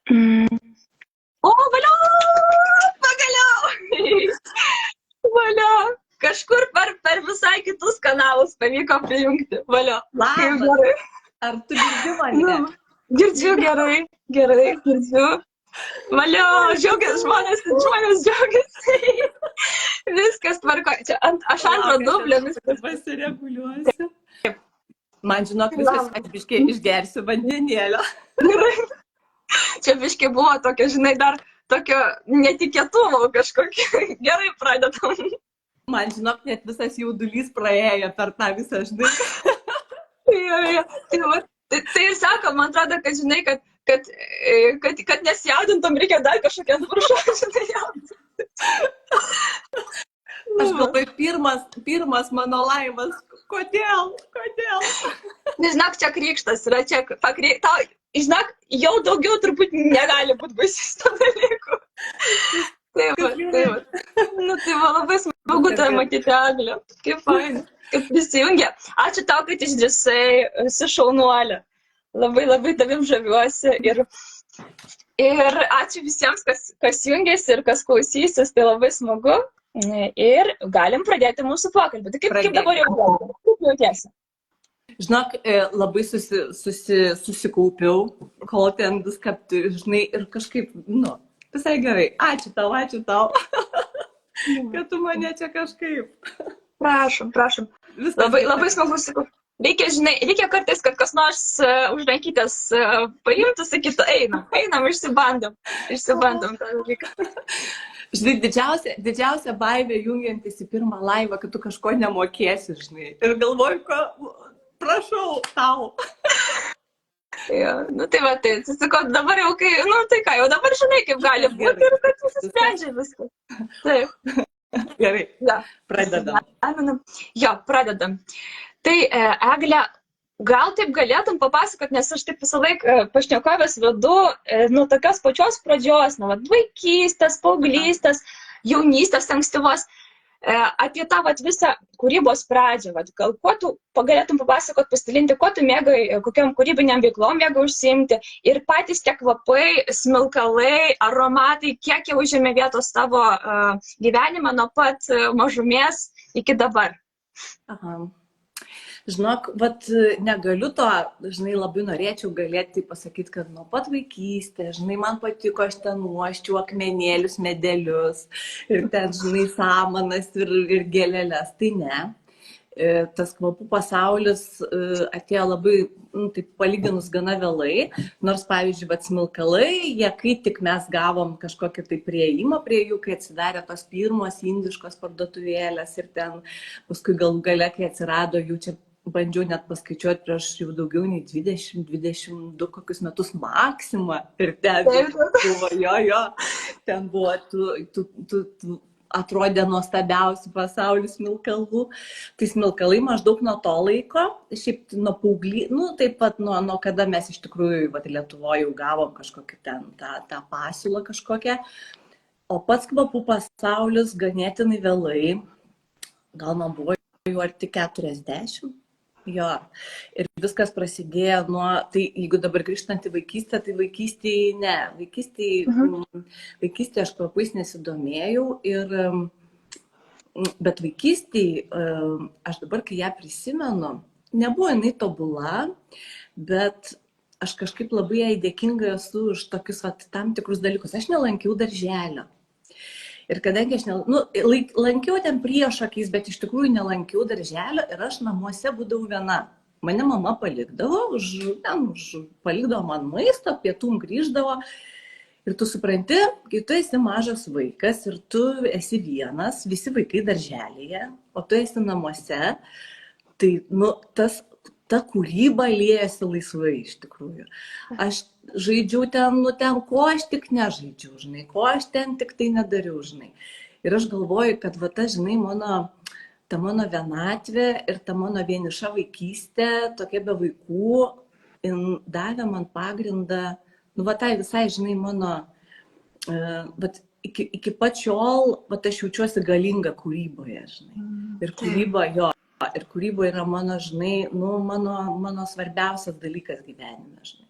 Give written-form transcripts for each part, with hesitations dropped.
Mm. O, valio! Pagaliau! Valio! Kažkur per visai kitus kanalus pavyko prijungti. Valio. Kaip Labas. gerai. Ar tu girdi mane? Nu, girdžiu gerai, gerai, girdžiu. Valio, žmonės džiaugiasi. Viskas tvarko. Čia aš antro dublio viskas. Pasireguliuosiu. Man žinok, viskas, aš biškai išgersiu vandenėlio. Gerai. Čia biškai buvo tokio, žinai, dar tokio netikėtumo kažkokio. Gerai pradedam. Man žinok, net visas jaudulys praėjo per tą visą, žinai. Tai ir sako, man atrodo, kad žinai, kad nesijaudintum, reikia dar kažkokią viršą, žinai, jaudinti. Aš galvoju, pirmas mano laivas. Kodėl? Žinok, čia krikštas yra, čia tau, žinok, jau daugiau turbūt negali būti baisys to dalykų. Taip. Nu, tai va labai smagu tave matyti, Eglė. Kaip fain, kad prisijungė. Ačiū tau, kad išdrįsai, esi šaunuolė. Labai tavim žaviuosi ir ačiū visiems, kas jungiasi ir kas klausysis, tai labai smagu. Ir galim pradėti mūsų pokalbį. Tai kaip dabar jautiesi? Žinok, labai susikaupiau, kol ten viską, žinai, ir kažkaip, nu, visai gerai. Ačiū tau, kad tu mane čia kažkaip. Prašom. Labai smagu sakau. Reikia kartais, kad kas nors už rankytės paimtų, sakytų, einam, išsibandom tą dalyką. Žinai, didžiausia baimė jungiantis į pirmą laivą, kad tu kažko nemokėsi, žinai. Ir galvoju, prašau tau. Nu tai va, tai sakau, dabar jau kai, nu tai ką, jau dabar žinai, kaip gali būti ir kad susisprendžia viskas. Taip. Gerai, ja. Pradedam. Jo, pradedam. Tai, Egle, gal taip galėtum papasakot, nes aš taip visą laiką pašnekovės vedu nuo tokios pačios pradžios, nuo vaikystės, paauglystės, jaunystės ankstyvos, apie tą visą kūrybos pradžią. Gal kuo tu galėtum papasakot, pasidalinti, kuo tu mėgai, kokiam kūrybiniam veiklom mėgai užsiimti ir patys tie kvapai, smilkalai, aromatai, kiek jau užėmė vietos tavo gyvenimą nuo pat mažumės iki dabar. Aha. Žinok, negaliu to, žinai, labai norėčiau galėti pasakyti, kad nuo pat vaikystės, žinai, man patiko, aš ten uoščiau akmenėlius, medelius ir ten, žinai, samanas ir gėlelės. Tai ne. Tas kvapų pasaulis atėjo labai, taip palyginus gana vėlai, nors, pavyzdžiui, smilkalai, jie kai tik mes gavom kažkokį tai prieimą prie jų, kai atsidarė tos pirmos indiškos parduotuvėlės ir ten paskui galų gale, kai atsirado jų čia, bandžiau net paskaičiuoti prieš jau daugiau nei 20-22 kokius metus maksimą ir ten buvo, ten buvo, tu atrodė nuostabiausių pasaulių smilkalų. Tai smilkalai maždaug nuo to laiko, šiaip nuo paauglystės, nu taip pat nuo kada mes iš tikrųjų Lietuvoje jau gavom kažkokį ten tą pasiūlą kažkokią. O pats kvapų pasaulis ganėtinai vėlai, gal man buvo jau arti 40. Jo, ir viskas prasidėjo nuo, tai jeigu dabar grįžtant į vaikystę, tai vaikystėje ne, vaikystėje aš kvapais nesidomėjau, bet vaikystėje, aš dabar, kai ją prisimenu, nebuvo jinai tobula, bet aš kažkaip labai jai dėkinga esu už tokius tam tikrus dalykus. Aš nelankiau darželio. Ir kadangi aš lankiau ten priešakiais, bet iš tikrųjų nelankiau darželio ir aš namuose būdavau viena. Mane mama palikdavo, palikdavo man maisto, pietum grįždavo. Ir tu supranti, kai tu esi mažas vaikas ir tu esi vienas, visi vaikai darželėje, o tu esi namuose, tai ta kūryba liejasi laisvai iš tikrųjų. Aš žaidžiau ten, ko aš tik nežaidžiau, žinai, ko aš ten tik tai nedariau, žinai. Ir aš galvoju, kad žinai, ta mano vienatvė ir ta mano vieniša vaikystė, tokia be vaikų, davė man pagrindą, tai visai, žinai, mano, iki pat šiol, aš jaučiuosi galinga kūryboje, žinai. Ir kūryba, ir kūryba yra mano, žinai, mano svarbiausias dalykas gyvenime, žinai.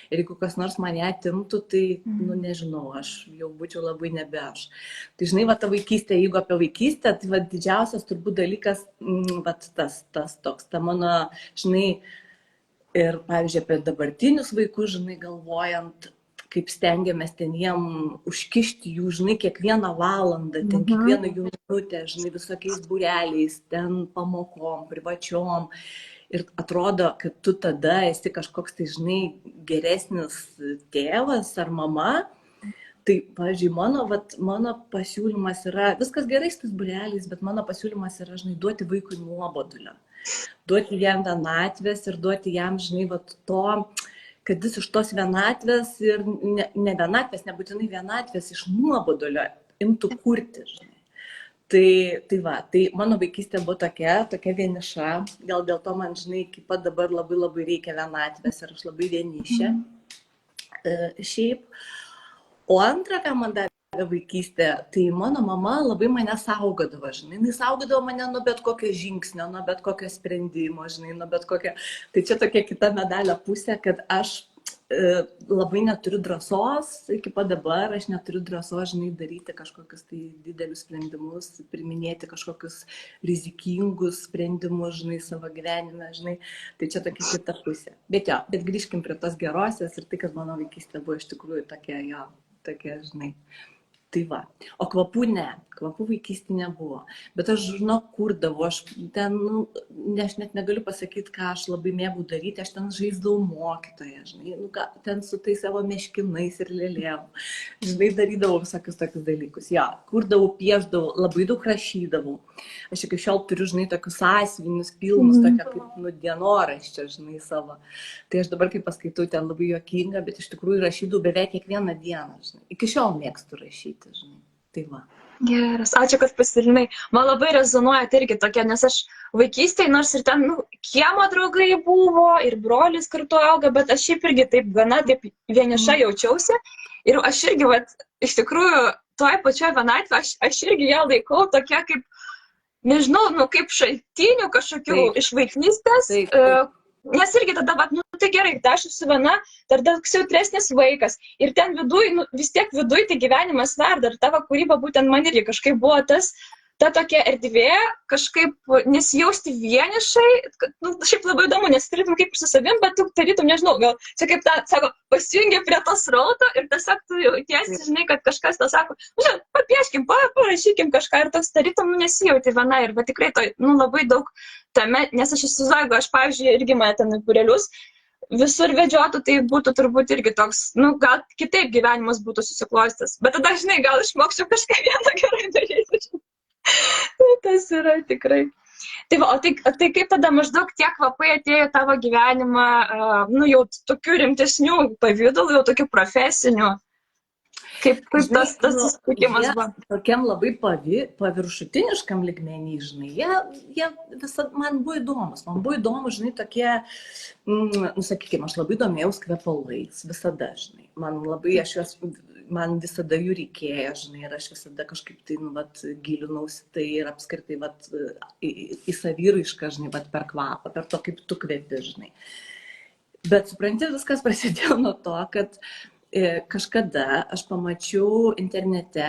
Ir jeigu kas nors mane atimtų, tai, nu, nežinau, aš jau būčiau labai nebe aš. Tai, žinai, va, ta vaikystė, jeigu apie vaikystę, tai, va, didžiausias turbūt dalykas, va, tas toks, ta mano, žinai, ir, pavyzdžiui, apie dabartinius vaikus, žinai, galvojant, kaip stengiamės ten jiem užkišti jų, žinai, kiekvieną valandą, ten kiekvieną jų minutę, žinai, visokiais būreliais, ten pamokom, privačiom. Ir atrodo, kad tu tada esi kažkoks, tai, žinai, geresnis tėvas ar mama. Tai, pavyzdžiui, mano pasiūlymas yra, viskas gerai su tais būreliais, bet mano pasiūlymas yra, žinai, duoti vaikui nuobodulio. Duoti jam vienatvės ir duoti jam, žinai, va, to, kad jis iš tos vienatvės ir ne vienatvės, nebūtinai vienatvės, iš nuobodulio imtų kurti, žinai. Tai mano vaikystė buvo tokia vieniša, gal dėl to man, žinai, iki pat dabar labai labai reikia vienatvės ir aš labai vienišė šiaip. O antra, ką man davė vaikystė, tai mano mama labai mane saugodavo, žinai, jinai saugodavo mane nuo bet kokio žingsnio, nuo bet kokio sprendimo, žinai, nuo bet kokio. Tai čia tokia kita medalio pusė, kad aš labai neturiu drąsos, iki pat dabar aš neturiu drąsos, žinai, daryti kažkokius tai didelius sprendimus, priminėti kažkokius rizikingus sprendimus, žinai, savo gyvenime, žinai. Tai čia tokia kita pusė. Bet grįžkim prie tos gerosios ir tai, kad mano vaikystė buvo iš tikrųjų tokia, žinai. Tai va. O kvapų kvapų vaikystė nebuvo. Bet aš, žinau, kurdavau, aš ten, aš net negaliu pasakyti, ką aš labai mėgau daryti, aš ten žaisdavau mokytoją, žinai, ten su tais savo meškinais ir lėlėm, žinai, darydavau visokius tokius dalykus. Ja, kurdavau, piešdavau, labai daug rašydavau. Aš iki šiol turiu, žinai, tokius sąsiuvinius pilnus, tokia kaip dienoraščio, žinai, savo. Tai aš dabar, kai paskaitau, ten labai juokinga, bet iš tikrųjų rašydavau beveik kiekvieną dieną, žinai. Iki šiol mėgstu rašyti. Žinai. Tai va. Geras, ačiū, kad pasidalinai. Man labai rezonuoja tai irgi tokia, nes aš vaikystėje, nors ir ten kiemo draugai buvo ir brolis kartu auga, bet aš šiaip irgi taip gana taip vieniša jaučiausi. Ir aš irgi, vat, iš tikrųjų, toj pačioje vienatvė, aš irgi ją laikau tokia kaip, nežinau, kaip šaltinių kažkokių iš vaikystės. Nes irgi tada, tai gerai, tai aš esu viena, dar toks jautresnis vaikas. Ir ten viduj, vis tiek viduj tai gyvenimas verda. Ir tavo kūryba būtent man irgi kažkaip buvo ta tokia erdvė, kažkaip nesijausti vienišai. Šiaip labai įdomu, nes tarytum kaip ir su savim, bet tu tarytum, nežinau, gal čia kaip ta, sako, pasijungi prie tos rauto ir tiesiog tu jautiesi, žinai, kad kažkas tau sako, žinai, papieškim, parašykim kažką ir toks tarytum nesijauti viena. Ir bet tikrai to, labai daug tame, nes aš įsivaizduoju, jeigu aš, pavyzdžiui, irgi mane ten į būrelius visur vedžiotų, tai būtų turbūt irgi toks, gal kitaip gyvenimas būtų susiklostęs. Bet tada, žinai, gal išmokčiau kažką vieną gerai daryti. Tas yra tikrai. Tai va, o tai kaip tada maždaug tie kvapai atėjo į tavo gyvenimą, jau tokių rimtesnių pavydalų, jau tokių profesinių? Kaip tas susitikimas buvo? Tokiam labai paviršutiniškam lygmenį, žinai, jie visad man buvo įdomus. Man buvo įdomu, žinai, tokie, sakykime, aš labai domėjaus kvepalais, visada, žinai. Man visada jų reikėjo, žinai, ir aš visada kažkaip tai, gilinausi tai ir apskritai, į saviraišką, žinai, per kvapą, per to, kaip tu kvepi, žinai. Bet supranti, viskas prasidėjo nuo to, kad kažkada aš pamačiau internete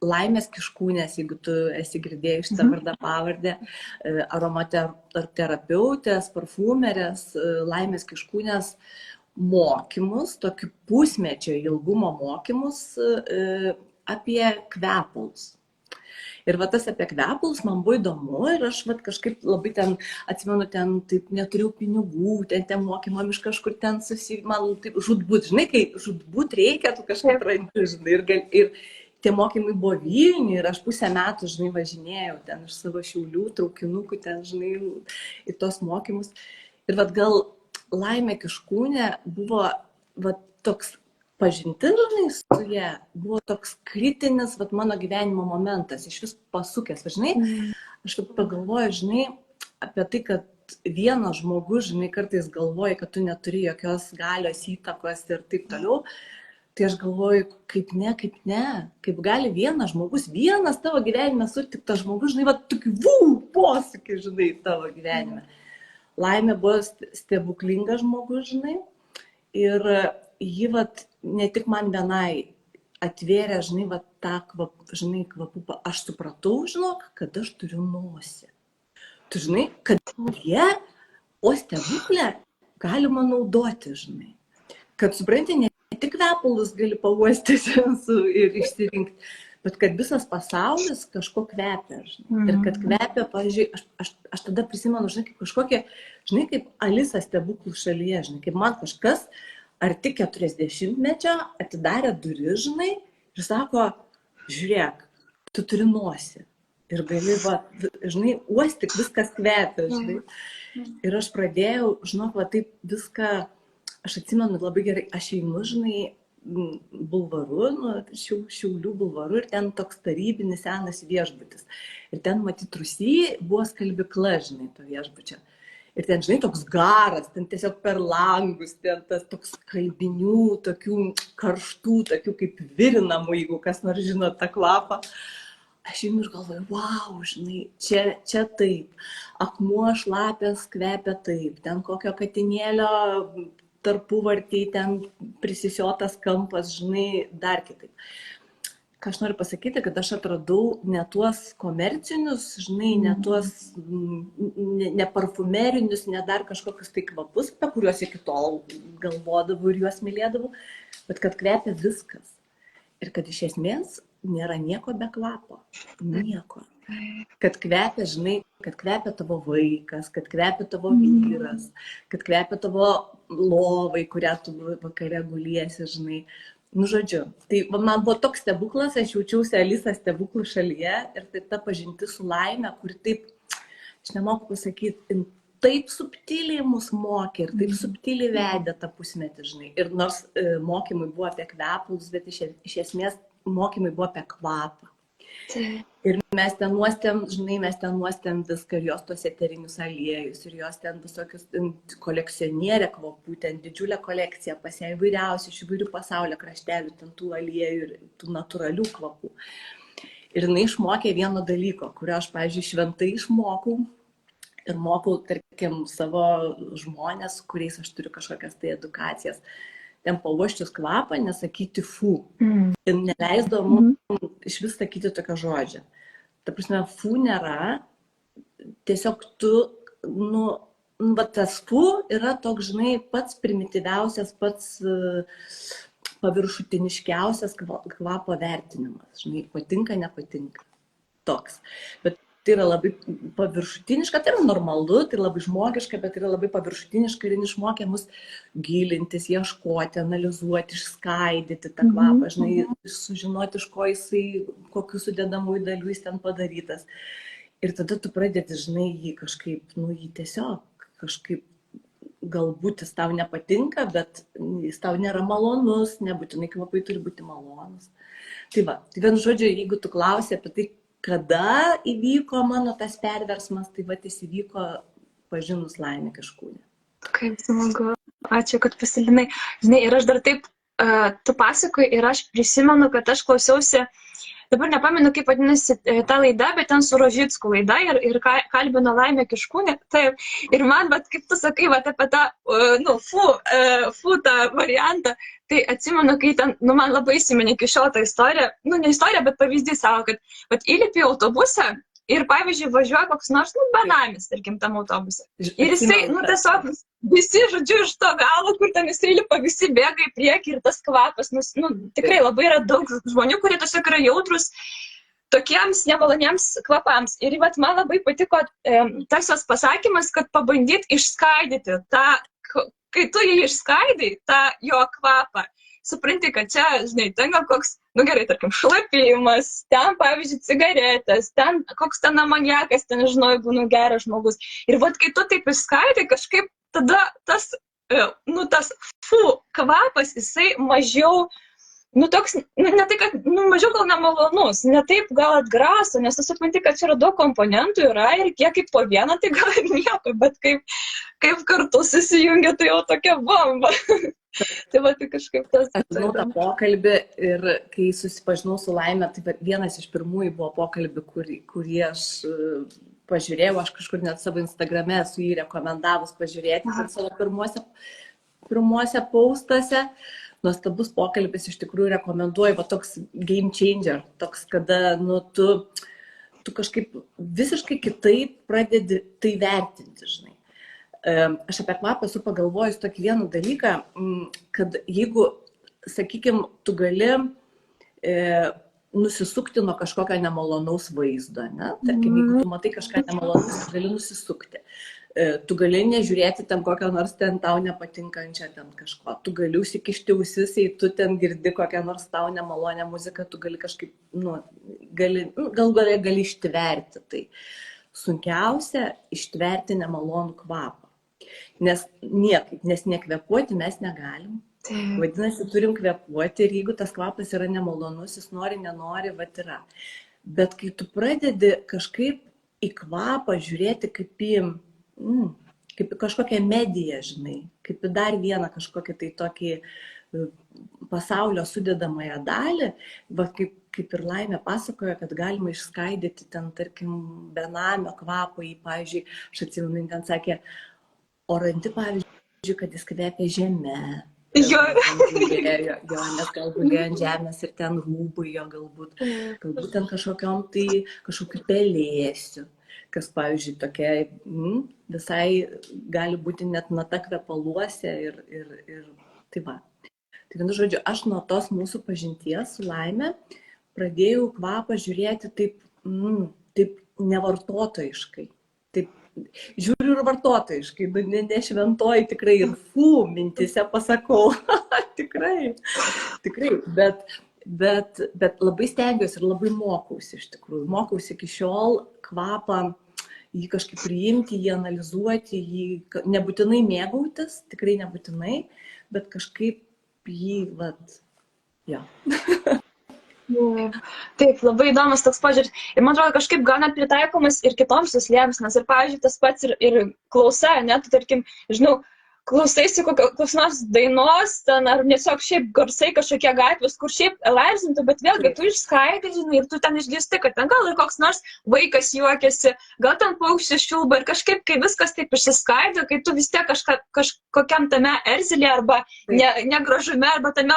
Laimės Kiškūnės, jeigu tu esi girdėjęs šitą vardą pavardę, aromaterapeutės, parfumerės, Laimės Kiškūnės mokymus, tokį pusmečio ilgumo mokymus apie kvepalus. Ir va tas apie kvepalus man buvo įdomu ir aš kažkaip labai ten, atsimenu, ten taip neturėjau pinigų, ten mokymam iš kažkur ten man taip žudbūt, žinai, kai žudbūt reikia, tu kažkaip randi, žinai, ir tie mokymai buvo Vilniuje ir aš pusę metų, žinai, važinėjau ten iš savo Šiaulių, traukinukų ten, žinai, į tos mokymus. Ir gal Laimė Kiškūnė buvo toks pažintis, žinai, su ja, buvo toks kritinis mano gyvenimo momentas, iš vis pasukęs, žinai, aš pagalvoju, žinai, apie tai, kad vienas žmogus, žinai, kartais galvoja, kad tu neturi jokios galios įtakos ir taip toliau, tai aš galvoju, kaip kaip gali vienas žmogus, vienas tavo gyvenime sutiktas žmogus, žinai, tokį posūkį, žinai, tavo gyvenime. Laimė buvo stebuklingas žmogus, žinai, ir ji vat ne tik man vienai atvėrė, žinai, vat tą kvapų, aš supratau, žinok, kad aš turiu nosį. Tu žinai, kad jie, o stebuklę galima naudoti, žinai. Kad supranti, ne tik kvepalus gali pauostyti ir išsirinkti, bet kad visas pasaulis kažko kvepia, žinai. Ir kad kvepia, pavyzdžiui, aš tada prisimenu, žinai, kaip kažkokie, žinai, kaip Alisa stebuklų šalyje, žinai, kaip man kažkas arti 40-mečio atidarė duris, žinai, ir sako, žiūrėk, tu turi nosį. Ir gali, va, žinai, uostik, viskas kvepia, žinai. Ir aš pradėjau, žinok, va, taip viską, aš atsimenu labai gerai, aš einu, žinai, bulvaru, Šiaulių bulvaru, ir ten toks tarybinis senas viešbutis. Ir ten, matyt, Rūsy buvo skalbykla, žinai, to viešbučio. Ir ten, žinai, toks garas, ten tiesiog per langus, ten tas toks kalbinių, tokių karštų, tokių kaip virinamų, jeigu kas nors žino tą kvapą. Aš jums ir galvoju, wow, žinai, čia taip, akmuo šlapės kvepia taip, ten kokio katinėlio tarpuvartį, ten prisisiotas kampas, žinai, dar kitaip. Ką aš noriu pasakyti, kad aš atradau ne tuos komercinius, žinai, ne tuos neparfumerinius, ne dar kažkokius tai kvapus, apie kuriuos iki tol galvodavau ir juos mylėdavau, bet kad kvepia viskas. Ir kad iš esmės nėra nieko be kvapo. Nieko. Kad kvepia, žinai, kad kvepia tavo vaikas, kad kvepia tavo vyras, kad kvepia tavo lovai, kurią tu vakare guliesi, žinai. Nu, žodžiu, tai man buvo toks stebuklas, aš jaučiausi Alisa stebuklų šalyje ir tai ta pažintis su laime, kuri taip, aš nemoku pasakyti, taip subtiliai mus mokė ir taip subtiliai vedė tą pusmetį, žinai. Ir nors mokymai buvo apie kvepalus, bet iš esmės mokymai buvo apie kvapą. Ir mes ten nuostėm, žinai, viską, ir jos tos eterinius aliejus, ir jos ten visokius kolekcionierė kvapų, ten didžiulė kolekcija, pas ją įvairiausių, iš įvairių pasaulio kraštelių, ten tų aliejų ir tų natūralių kvapų. Ir jinai išmokė vieno dalyko, kurio aš, pavyzdžiui, šventai išmokau ir mokau, tarkim, savo žmonės, kuriais aš turiu kažkokias tai edukacijas. Ten pauoščius kvapą, nesakyti fu. Ir neleisdavo mums iš vis sakyti tokio žodžio. Ta prasme, fu nėra, tiesiog tu, bet tas fu yra toks, žinai, pats primityviausias, pats paviršutiniškiausias kvapo vertinimas. Žinai, patinka, nepatinka. Toks. Bet tai yra labai paviršutiniška, tai yra normalu, tai labai žmogiška, bet tai yra labai paviršutiniška ir išmokė mus gilintis, ieškoti, analizuoti, išskaidyti tą kvapą, žinai, sužinoti, iš ko jisai, kokių sudedamųjų dalių jis ten padarytas. Ir tada tu pradėti, žinai, jį kažkaip, jį tiesiog kažkaip, galbūt jis tau nepatinka, bet jis tau nėra malonus, nebūtinai kvapai turi būti malonus. Tai va, tai vienu žodžiu, jeigu tu klausi apie tai, kada įvyko mano tas perversmas, tai va, jis įvyko pažinus Laimę Kiškūnę. Kaip smagu. Ačiū, kad pasidalinai. Žinai, ir aš dar taip, tu pasakoji, ir aš prisimenu, kad aš klausiausi, dabar nepamenu, kaip vadinasi ta laida, bet ten su Rožicku laida ir kalbino Laimę Kiškūnę. Taip, ir man, bet kaip tu sakai, va, apie tą, fu tą variantą, tai atsimenu, kai ten, man labai įsiminė iki šiol tą istoriją, ne istorija, bet pavyzdys savo, kad įlipi į autobusą ir, pavyzdžiui, važiuoja koks nors, benamis, tarkim, tam autobuse. Ir jisai, tiesiog visi, žodžiu, iš to galo, kur ten jisai lipa, visi bėga į priekį ir tas kvapas, tikrai labai yra daug žmonių, kurie tiesiog yra jautrus tokiems nemaloniems kvapams. Ir vat, man labai patiko tas jos pasakymas, kad pabandyt išskaidyti tą, kai tu jį išskaidai, tą jo kvapą, supranti, kad čia, žinai, ten gal koks, gerai, tarkim, šlapimas, ten, pavyzdžiui, cigaretės, ten koks ten amoniakas, ten, žinau, jeigu, geras žmogus. Ir vat, kai tu taip išskaidai, kažkaip tada tas, tas kvapas, jisai mažiau, toks, ne tai, kad, mažiau gal nemalonus, ne taip gal atgraso, nes tu supranti, kad čia yra daug komponentų yra ir kiek kaip po vieną, tai gal ir nieko, bet kaip kartu susijungia, tai jau tokia bomba. Tai va, tai kažkaip tas. Aš žinau tą pokalbį ir kai susipažinau su Laime, tai vienas iš pirmųjų buvo pokalbį, kurį aš pažiūrėjau, aš kažkur net savo Instagrame esu jį rekomendavus pažiūrėti, ir savo pirmuose pirmuose paustuose. Nuostabus pokalbis, iš tikrųjų rekomenduoju, va toks game changer, toks, kada, nu, tu kažkaip visiškai kitaip pradedi tai vertinti, žinai. Aš apie kvapą esu pagalvojus tokį vieną dalyką, kad jeigu, sakykime, tu gali nusisukti nuo kažkokio nemalonaus vaizdo, ne? Tarkim, jeigu tu matai kažką nemalonaus, tu gali nusisukti. Tu gali nežiūrėti ten kokią nors ten tau nepatinkančią ten kažko. Tu gali užsikišti ausis, jei tu ten girdi kokią nors tau nemalonę muziką, tu gali kažkaip, gali ištverti. Tai sunkiausia ištverti nemalonų kvapą. Nes nekvėpuoti mes negalim. Vadinasi, turim kvėpuoti ir jeigu tas kvapas yra nemalonus, jis nori, nenori, vat yra. Bet kai tu pradedi kažkaip į kvapą žiūrėti kaip į kažkokią mediją, žinai, kaip į dar vieną kažkokį tai tokį pasaulio sudedamąją dalį, va, kaip ir Laimė pasakoja, kad galima išskaidyti ten, tarkim, benamio kvapą, pavyzdžiui, aš atsimenu, ten sakė, o randi, pavyzdžiui, kad jis kvepia žeme. Jo, nes gal gulėjo ant žemės ir ten rūbai jo galbūt ten kažkokiu pelėsiu. Kas, pavyzdžiui, tokia visai gali būti net nata kvepaluose ir tai va. Tai vienu žodžiu, aš nuo tos mūsų pažinties su Laime pradėjau kvapą žiūrėti taip nevartotojiškai. Taip žiūriu ir vartotojiškai, ne šventoji tikrai ir mintise pasakau. Tikrai, bet labai stengiuosi ir labai mokausi iš tikrųjų. Mokausi iki šiol kvapą, jį kažkaip priimti, jį analizuoti, jį nebūtinai mėgautis, tikrai nebūtinai, bet kažkaip jį, jo. Taip, labai įdomus toks požiūris. Ir man atrodo, kažkaip gal net pritaikomas ir kitoms juslėms, nes ir, pavyzdžiui, tas pats ir klausa, net, tarkim, žinau, klausaisi kokios nors dainos, ten, ar tiesiog šiaip garsai kažkokie gatvės, kur šiaip erzintų, bet vėlgi tu išskaidai, žinai, ir tu ten išgirsti, kad ten gal ir koks nors vaikas juokiasi, gal ten paukštis čiulba ir kažkaip, kai viskas taip išsiskaido, kai tu vis tiek kažkokiam tame erzelė arba negražume, arba tame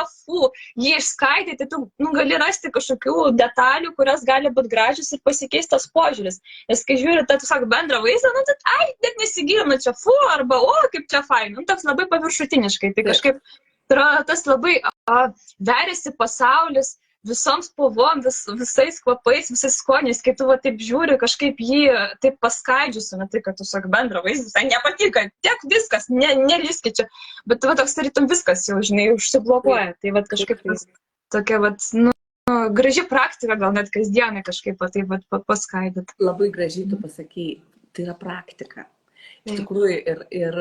jį išskaidai, tai tu gali rasti kažkokių detalių, kurios gali būti gražios ir pasikeis tas požiūris. Nes kai žiūri, tai tu sako bendrą vaizdą, net nesigilinu čia arba, kaip čia fain. Toks labai paviršutiniškai, tai kažkaip tas labai veriasi pasaulis visom spalvom, visais kvapais, visais skoniais, kai tu taip žiūri, kažkaip jį taip paskaidžiusi, tai kad tu sakai bendrą vaizdą, tai nepatinka, tiek viskas, nelyski čia, bet toks tarytum viskas jau, žinai, užsiblokuoja, tai kažkaip tokia, graži praktika, gal net kasdienai kažkaip paskaidyt. Labai gražiai tu pasakei, tai yra praktika. Iš tikrųjų, ir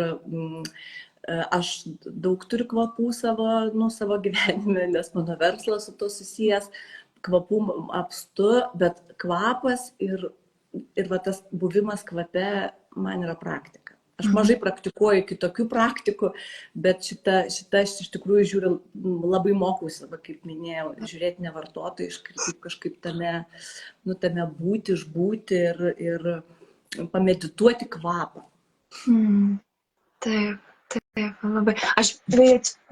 aš daug turiu kvapų savo gyvenime, nes mano verslas su to susijęs, kvapų apstu, bet kvapas ir tas buvimas kvape man yra praktika. Aš mažai praktikuoju kitokių praktikų, bet šitą aš iš tikrųjų žiūriu, labai mokausi, kaip minėjau, žiūrėti nevartotojiškai, kažkaip tame būti, išbūti ir pamedituoti kvapą. Taip, labai. Aš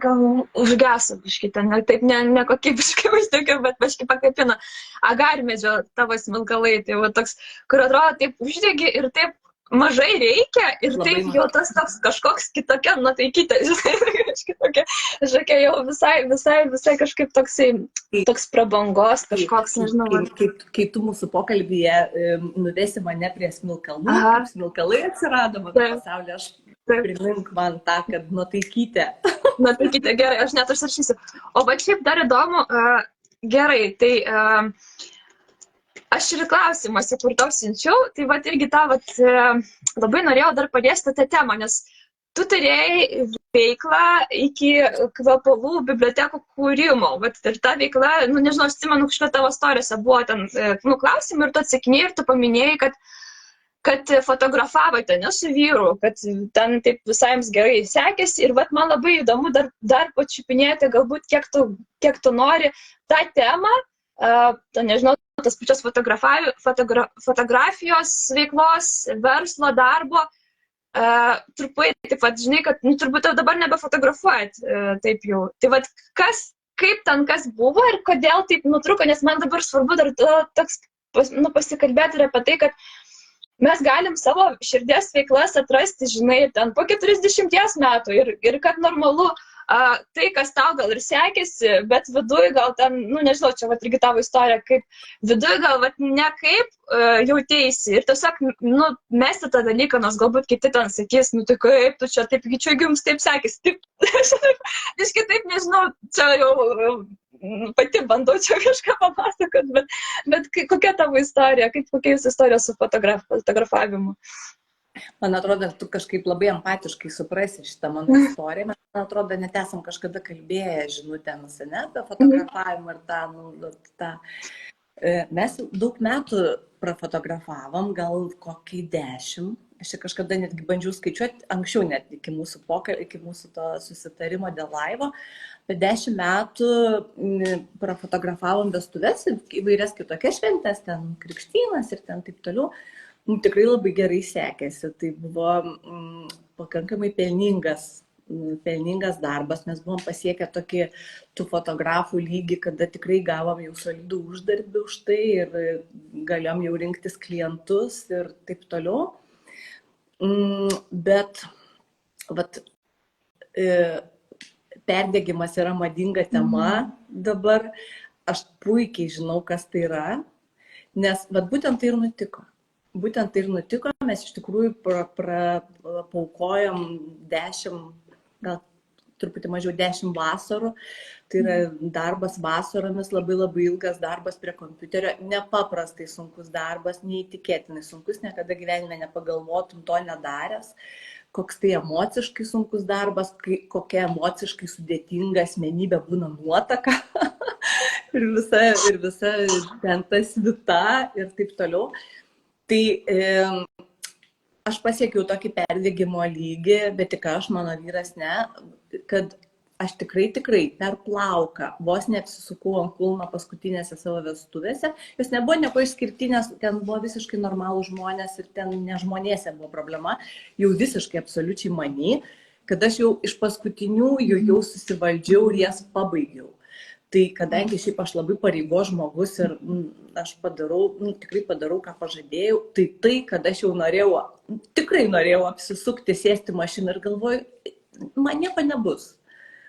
gal užgesu biškį ten, taip nekokybiškai užtikiu, bet biškį pakvėpina agarmedžio tavo smilkalai, tai toks, kur atrodo taip uždegi ir taip mažai reikia ir labai taip jau tas toks kažkoks kitokia nuotaikytė, žinai, kažkokia jau visai kažkaip toks prabangos, kažkoks, nežinau. Kai tu mūsų pokalbyje nuvesi mane prie smilkalų, smilkalai atsirado mano pasaulyje, aš primink man tą, kad nuotaikytė. Nuotaikytė, gerai, aš net užsirašysiu. O va šiaip dar įdomu, gerai, tai aš ir klausimuose, kur tau siunčiau, tai irgi tą labai norėjau dar paliesti tą temą, nes tu turėjai veiklą iki kvepalų bibliotekų kūrimo. Ir ta veikla, nežinau, aš atsimenu, kažką tavo istorijose buvo ten klausimai ir tu atsakinėjai ir tu paminėjai, kad fotografavote su vyru, kad ten taip visai jums gerai sekėsi. Ir man labai įdomu dar pačiupinėti, galbūt kiek tu nori tą temą, nežinau, tas pačios fotografijos veiklos, verslo, darbo, truputį, taip pat, žinai, kad, nu, turbūt jau dabar nebefotografuojat, taip jau. Tai vad, kaip ten kas buvo ir kodėl taip nutruko, nes man dabar svarbu dar toks, pasikalbėti ir apie tai, kad mes galim savo širdies veiklas atrasti, žinai, ten po 40 metų ir kad normalu, tai, kas tau gal ir sekėsi, bet viduj gal ten, nu, nežinau, čia vat irgi tavo istorija, kaip viduj gal vat ne kaip jautėsi ir tiesiog, nu, mesti tą dalyką, nors galbūt kiti ten sakys, nu, tai kaip tu čia taip, čia jums taip sekėsi, taip, aš kitaip nežinau, čia jau pati bandau čia kažką papasakot, bet kokia tavo istorija, kokia jūsų istorija su fotografavimu? Man atrodo, tu kažkaip labai empatiškai suprasi šitą mano istoriją. Man atrodo, net esam kažkada kalbėję žinutėmis, ne, apie fotografavimą ir tą. Mes daug metų prafotografavom, gal kokį 10. Aš čia kažkada netgi bandžiau skaičiuoti, anksčiau net iki mūsų to susitarimo dėl laivo. Bet 10 metų prafotografavom vestuves, įvairias kitokias šventės, ten krikštynas ir ten taip toliau. Tikrai labai gerai sekėsi, tai buvo pakankamai pelningas darbas, mes buvom pasiekę tokį tų fotografų lygį, kada tikrai gavom jau solidų uždarbį už tai ir galėjom jau rinktis klientus ir taip toliau. Bet vat, perdegimas yra madinga tema dabar, aš puikiai žinau, kas tai yra, nes vat, būtent tai ir nutiko. Mes iš tikrųjų paukojom 10, gal truputį mažiau 10 vasarų. Tai yra darbas vasaromis, labai labai ilgas darbas prie kompiuterio, nepaprastai sunkus darbas, neįtikėtinai sunkus, niekada gyvenime nepagalvotum to nedaręs. Koks tai emociškai sunkus darbas, kokia emociškai sudėtinga asmenybė būna nuotaka ir visa ten ta svita ir taip toliau. Tai aš pasiekiau tokį perdegimo lygį, bet tik aš, mano vyras ne, kad aš tikrai per plauką vos neapsisukau ant kulno paskutinėse savo vestuvėse. Jos nebuvo nieko išskirtinės, ten buvo visiškai normalų žmonės ir ten ne žmonėse buvo problema, jau visiškai absoliučiai many, kad aš jau iš paskutiniųjų jau susivaldžiau ir jas pabaigiau. Tai kadangi šiaip aš labai pareigos žmogus ir aš tikrai padarau, ką pažadėjau, tai kad aš jau tikrai norėjau apsisukti, sėsti mašiną ir galvoju, man nieko nebus.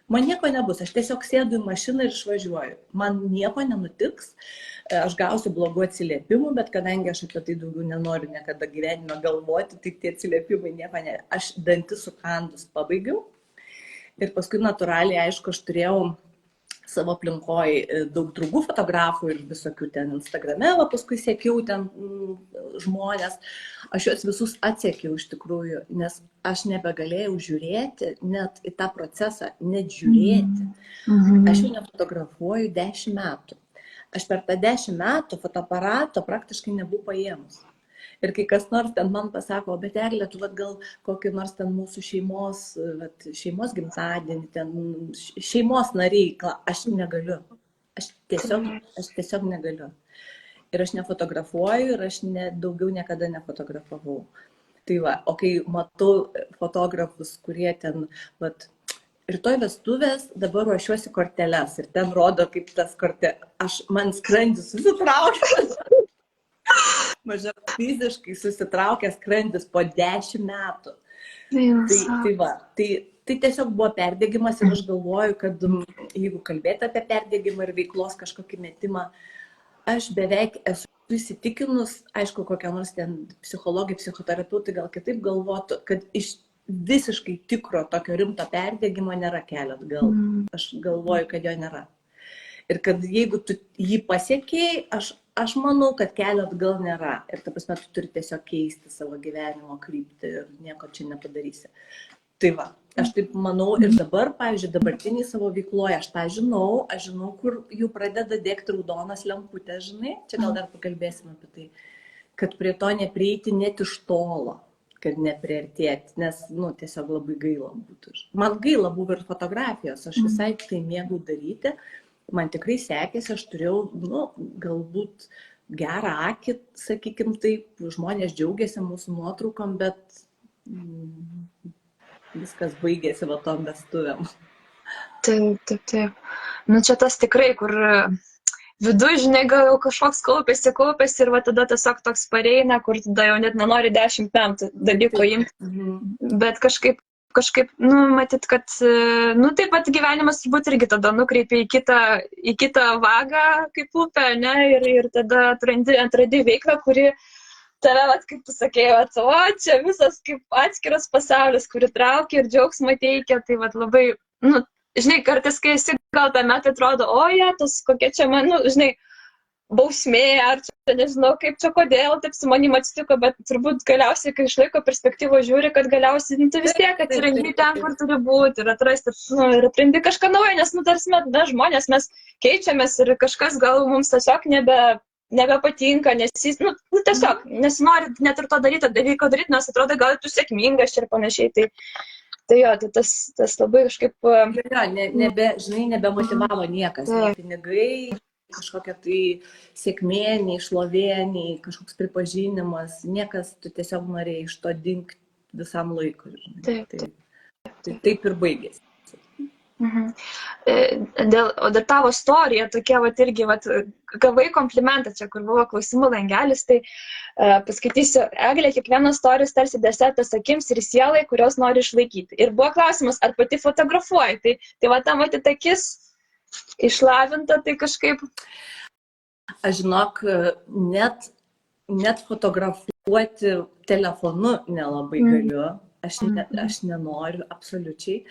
Aš tiesiog sėdu į mašiną ir išvažiuoju. Man nieko nenutiks, aš gausiu blogų atsiliepimų, bet kadangi aš apie tai daugiau nenoriu niekada gyvenime galvoti, tai tie atsiliepimai nieko ne. Aš dantis sukandus pabaigiau ir paskui natūraliai, aišku, aš turėjau savo aplinkoje daug draugų fotografų ir visokių ten Instagrame, paskui sekiau ten žmonės. Aš juos visus atsekiau iš tikrųjų, nes aš nebegalėjau žiūrėti net į tą procesą, net žiūrėti. Aš jau nefotografuoju 10 metų. Aš per tą 10 metų fotoaparato praktiškai nebuvau paėmus. Ir kai kas nors ten man pasako, bet Eglė, tu gal kokį nors ten mūsų šeimos gimtadienį, ten šeimos nariai, aš negaliu. Aš tiesiog negaliu. Ir aš nefotografuoju ir aš daugiau niekada nefotografavau. Tai va, o kai matau fotografus, kurie ten, rytoj vestuvės, dabar ruošiuosi korteles ir ten rodo, kaip tas korteles, man skrandis susitraukęs. Mažiau fiziškai susitraukęs skrandis po 10 metų. Tai tiesiog buvo perdegimas ir aš galvoju, kad jeigu kalbėti apie perdegimą ir veiklos kažkokį metimą, aš beveik esu įsitikinus, aišku, kokie nors ten psichologai, psichoterapeutai gal kitaip galvotų, kad iš visiškai tikro tokio rimto perdegimo nėra kelio atgal. Aš galvoju, kad jo nėra. Ir kad jeigu tu jį pasiekėjai, aš manau, kad kelio atgal nėra. Ir ta prasme, tu turi tiesiog keisti savo gyvenimo kryptį ir nieko čia nepadarysi. Tai va, aš taip manau ir dabar, pavyzdžiui, dabartiniai savo veikloje, aš žinau, kur jau pradeda degti raudonas lemputės, žinai, čia gal dar pakalbėsim apie tai, kad prie to neprieiti net iš tolo, kad nepriartėti, nes, tiesiog labai gaila būtų. Man gaila buvo ir fotografijos, aš visai tai mėgau daryti. Man tikrai sekėsi, aš turėjau, galbūt gerą akį, sakykim taip, žmonės džiaugiasi mūsų nuotraukom, bet viskas baigėsi va tom vestuvėm. Taip. Nu, čia tas tikrai, kur viduj, žinai, gal jau kažkoks kaupėsi ir va tada tiesiog toks pareina, kur tada jau net nenori 10 metų dalyko imti. Bet kažkaip, nu, matyt, kad, nu, taip pat gyvenimas turbūt irgi tada nukreipia į kitą vagą kaip upę, ne, ir tada atradi veiklą, kuri tave, vat, kaip tu sakei, vat, o čia visas kaip atskiras pasaulis, kuri traukia ir džiaugsmą teikia, tai vat labai, nu, žinai, kartais, kai esi gal tame, tai atrodo, o, tas kokia čia man, nu, žinai, bausmė, ar čia, nežinau, kaip čia, kodėl taip su manim atsitiko, bet turbūt galiausiai, kai iš laiko perspektyvo žiūri, kad galiausiai, nu, tu vis tiek atsirandi ten, kur turi būti ir atrasti, nu, ir atrandi kažką naujo, nes, nu, tarsi mes žmonės, mes keičiamės ir kažkas gal mums tiesiog nebepatinka, nes jis, nu, tiesiog nesinori net ir to dalyko daryti, nes atrodo, gal tu sėkmingas ir panašiai, tai jo, tai tas labai kažkaip... Žinai, nebemotivavo niekas, nei pinigai, kažkokia tai sėkmė, nei šlovė, nei kažkoks pripažinimas, niekas, tu tiesiog norėjai iš to dingti visam laikui. Taip ir baigėsi. O dar tavo istorija tokia, vat irgi, vat, gavai komplimentą čia, kur buvo klausimų langelis, tai paskaitysiu, Eglė, kiekvienas istorijos tarsi desertas akims ir sielai, kurios nori išlaikyti. Ir buvo klausimas, ar pati fotografuoji, tai va tam matyt akis išlavinta, tai kažkaip... Aš žinok, net fotografuoti telefonu nelabai galiu, aš nenoriu absoliučiai.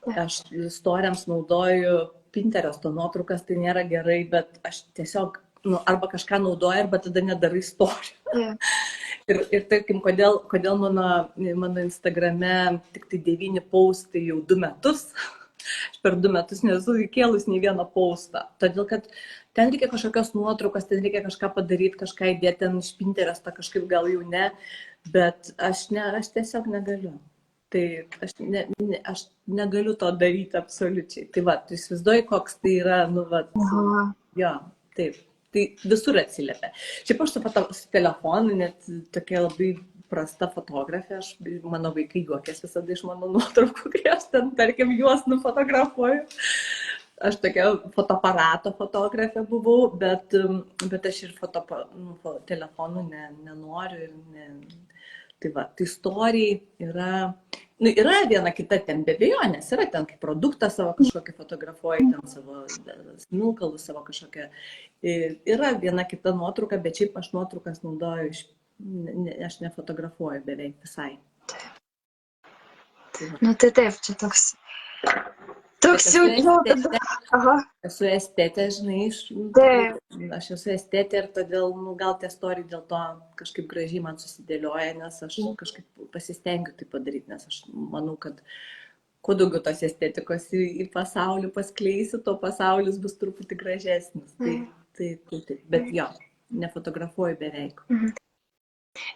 Aš istorijams naudoju Pinteresto nuotraukas, tai nėra gerai, bet aš tiesiog, nu, arba kažką naudoju, arba tada nedarai istorijų. Ir tarkim, kodėl mano Instagrame tik tai 9 postai jau 2 metus, aš per 2 metus nesu įkėlus nei vieną postą. Todėl, kad ten reikia kažkokios nuotraukas, ten reikia kažką padaryti, kažką įdėti, ten iš Pinteresto kažkaip gal jau ne, bet aš tiesiog negaliu. Tai aš negaliu to daryti absoliučiai. Tai va, tu įsivaizduoji, koks tai yra, nu va, jo, taip, tai visur atsiliepia. Šiaip aš su telefonu, net tokia labai prasta fotografė, mano vaikai juokės visada iš mano nuotraukų, kai aš ten, tarkim, juos nufotografuoju. Aš tokia fotoaparato fotografė buvau, bet aš ir telefonu nenoriu ir Tai va, tai istorijai yra viena kita ten be abejonės, yra ten kaip produktą savo kažkokį fotografuoji, ten savo smilkalų, savo kažkokią. Yra viena kita nuotrauka, bet šiaip aš nuotraukas naudoju, aš nefotografuoju beveik visai. Nu tai taip, čia toks jau... Esu estetė, žinai, aš esu estetė ir todėl, nu, gal tie istorijai dėl to kažkaip gražiai man susidėlioja, nes aš kažkaip pasistengiu tai padaryti, nes aš manau, kad kuo daugiau tos estetikos į pasaulį paskleisiu, to pasaulis bus truputį gražesnis. Tai, bet jo, nefotografuoju beveik.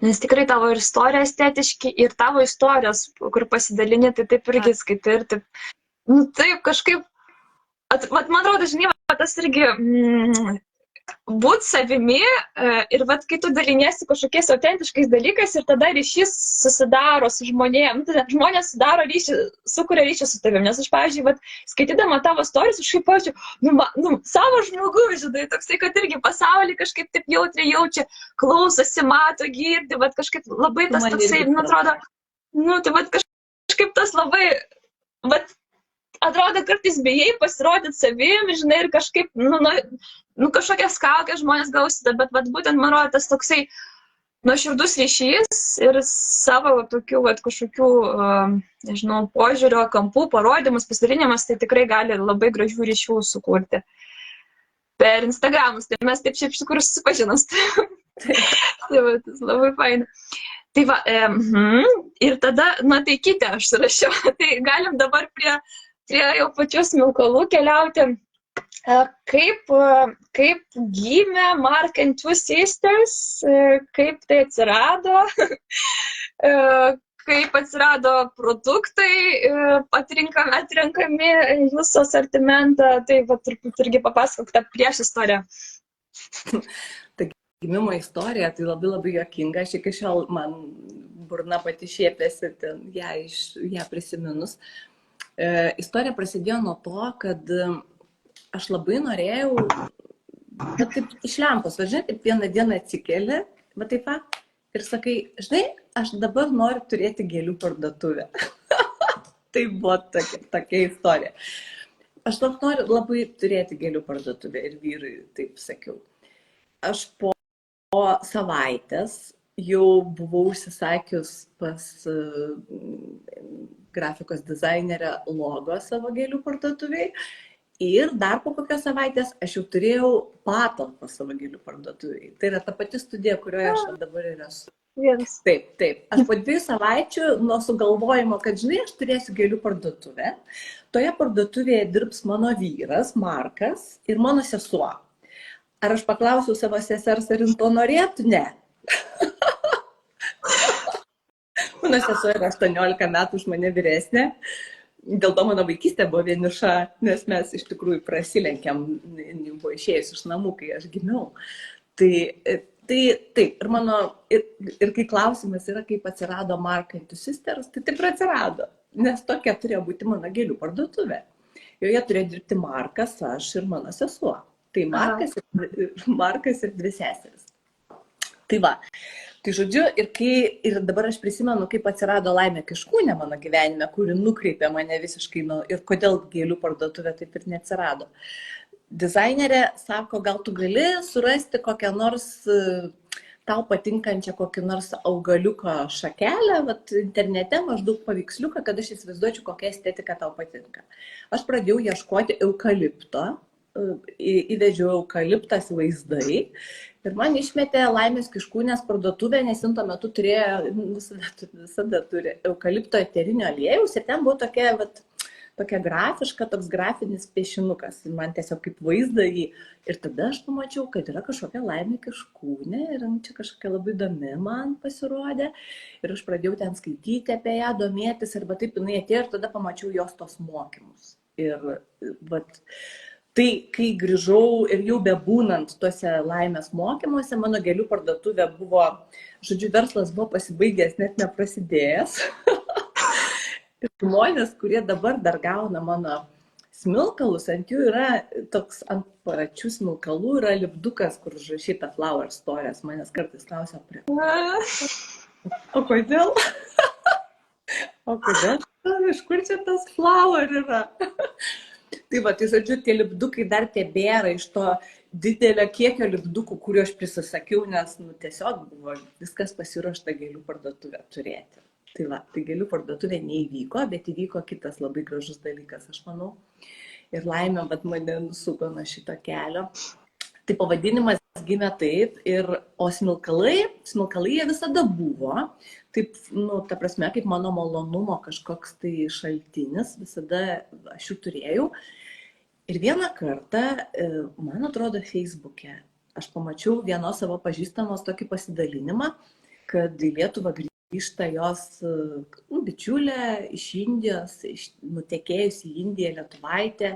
Nes tikrai tavo ir istorija estetiški, ir tavo istorijos, kur pasidalini, tai taip irgi skaitai ir taip, nu taip kažkaip, man atrodo, žinai, tas irgi būt savimi ir kai tu daliniesi kažkokiais autentiškais dalykais ir tada ryšys susidaro su žmonėm, žmonės sudaro ryšį, sukuria ryšį su tavim, nes aš, pavyzdžiui, skaitydama tavo istorijas, aš kaip pavyzdžiui, savo žmogus, žinai, toksai, kad irgi pasaulį kažkaip taip jautriai jaučia, klausosi, mato, girdi, kažkaip labai tas toksai, atrodo, tai kažkaip tas labai, atrodo, kartais bijai pasirodyti savim, žinai, ir kažkaip, kažkokias kaukės žmonės gausite, bet būtent, man rodo, tas toksai nuoširdus ryšys ir savo tokių, kažkokių, nežinau, požiūrio, kampų, parodymus, pasidalinimas, tai tikrai gali labai gražių ryšių sukurti. Per Instagramus, tai mes taip šiaip iš tikrųjų susipažinom. Tai labai faina. Tai va, ir tada, tai kitą aš surašiau, tai galim dabar prie jau pačių smilkalų keliauti. Kaip gimė Mark and Two Sisters, kaip tai atsirado, kaip atsirado produktai atrenkami jūsų asortimentą, tai turbūt irgi papasakok tą prieš istoriją. Ta gimimo istorija, tai labai juokinga, aš iki šiol man burna pati šėpėsi, ją prisiminus. Istorija prasidėjo nuo to, kad aš labai norėjau, bet taip iš lempos, žinai, taip vieną dieną atsikeli, bet taip pat, ir sakai, žinai, aš dabar noriu turėti gėlių parduotuvę. Tai buvo tokia istorija. Aš noriu labai turėti gėlių parduotuvę ir vyrui taip sakiau. Aš po savaitės jau buvau užsisakius pas grafikos dizainerę logo savo gėlių parduotuviai ir dar po kokios savaitės aš jau turėjau patalpą savo gėlių parduotuviai. Tai yra ta pati studija, kurioje aš dabar ir esu. Yes. Taip. Aš po 2 savaičių nuo sugalvojimo, kad žinai, aš turėsiu gėlių parduotuvę, toje parduotuvėje dirbs mano vyras, Markas, ir mano sesuo. Ar aš paklausiau savo sesers, ar jin to norėtų? Ne. Mano sesuo yra 18 metų už mane vyresnė. Dėl to mano vaikystė buvo vieniša, nes mes iš tikrųjų prasilenkėm, buvo išėjus iš namų, kai aš gimiau. Tai taip, ir kai klausimas yra, kaip atsirado Mark and Two Sisters, tai taip ir atsirado, nes tokia turėjo būti mano gėlių parduotuvė. Joje turėjo dirbti Markas, aš ir mano sesuo. Tai Markas ir 2 seseris. Tai va, tai žodžiu, ir dabar aš prisimenu, kaip atsirado Laimė Kiškūnė mano gyvenime, kuri nukreipė mane visiškai, ir kodėl gėlių parduotuvė taip ir neatsirado. Dizainerė sako, gal tu gali surasti kokią nors tau patinkančią kokį nors augaliuko šakelę, internete maždaug paveiksliuką, kad aš įsivaizduočiau, kokia estetika tau patinka. Aš pradėjau ieškoti eukalipto, įvedžiau eukaliptas vaizdai ir man išmetė Laimės Kiškūnės parduotuvę, nes jin tuo metu turėjo, visada turi eukalipto eterinio aliejaus ir ten buvo tokia grafiška, toks grafinis piešinukas. Man tiesiog kaip vaizdą jį. Ir tada aš pamačiau, kad yra kažkokia Laimė Kiškūnė ir čia kažkokia labai įdomi man pasirodė. Ir aš pradėjau ten skaityti apie ją, domėtis ir taip jinai atėjo ir tada pamačiau jos tos mokymus. Ir tai, kai grįžau ir jau bebūnant tuose Laimės mokymuose, mano gėlių parduotuvė buvo, žodžiu, verslas buvo pasibaigęs, net neprasidėjęs. Ir žmonės, kurie dabar dar gauna mano smilkalus, ant jų yra toks, ant paračių smilkalų yra lipdukas, kur užrašyta Flower Stories. Manęs kartais klausia, o kodėl? O kodėl? Iš kur čia tas flower yra? Tai žodžiu, tie lipdukai dar tebėra iš to didelio kiekio lipdukų, kuriuo aš prisisakiau, nes tiesiog buvo viskas pasiruošta gėlių parduotuvę turėti. Tai gėlių parduotuvė neįvyko, bet įvyko kitas labai gražus dalykas, aš manau. Ir Laimė mane nusuko nuo šito kelio. Tai pavadinimas gimė taip, o smilkalai jie visada buvo. Taip, ta prasme, kaip mano malonumo kažkoks tai šaltinis, visada aš jų turėjau. Ir vieną kartą, man atrodo, Facebook'e, aš pamačiau vienos savo pažįstamos tokį pasidalinimą, kad į Lietuvą grįžta jos bičiulė iš Indijos, nutekėjusi į Indiją lietuvaitė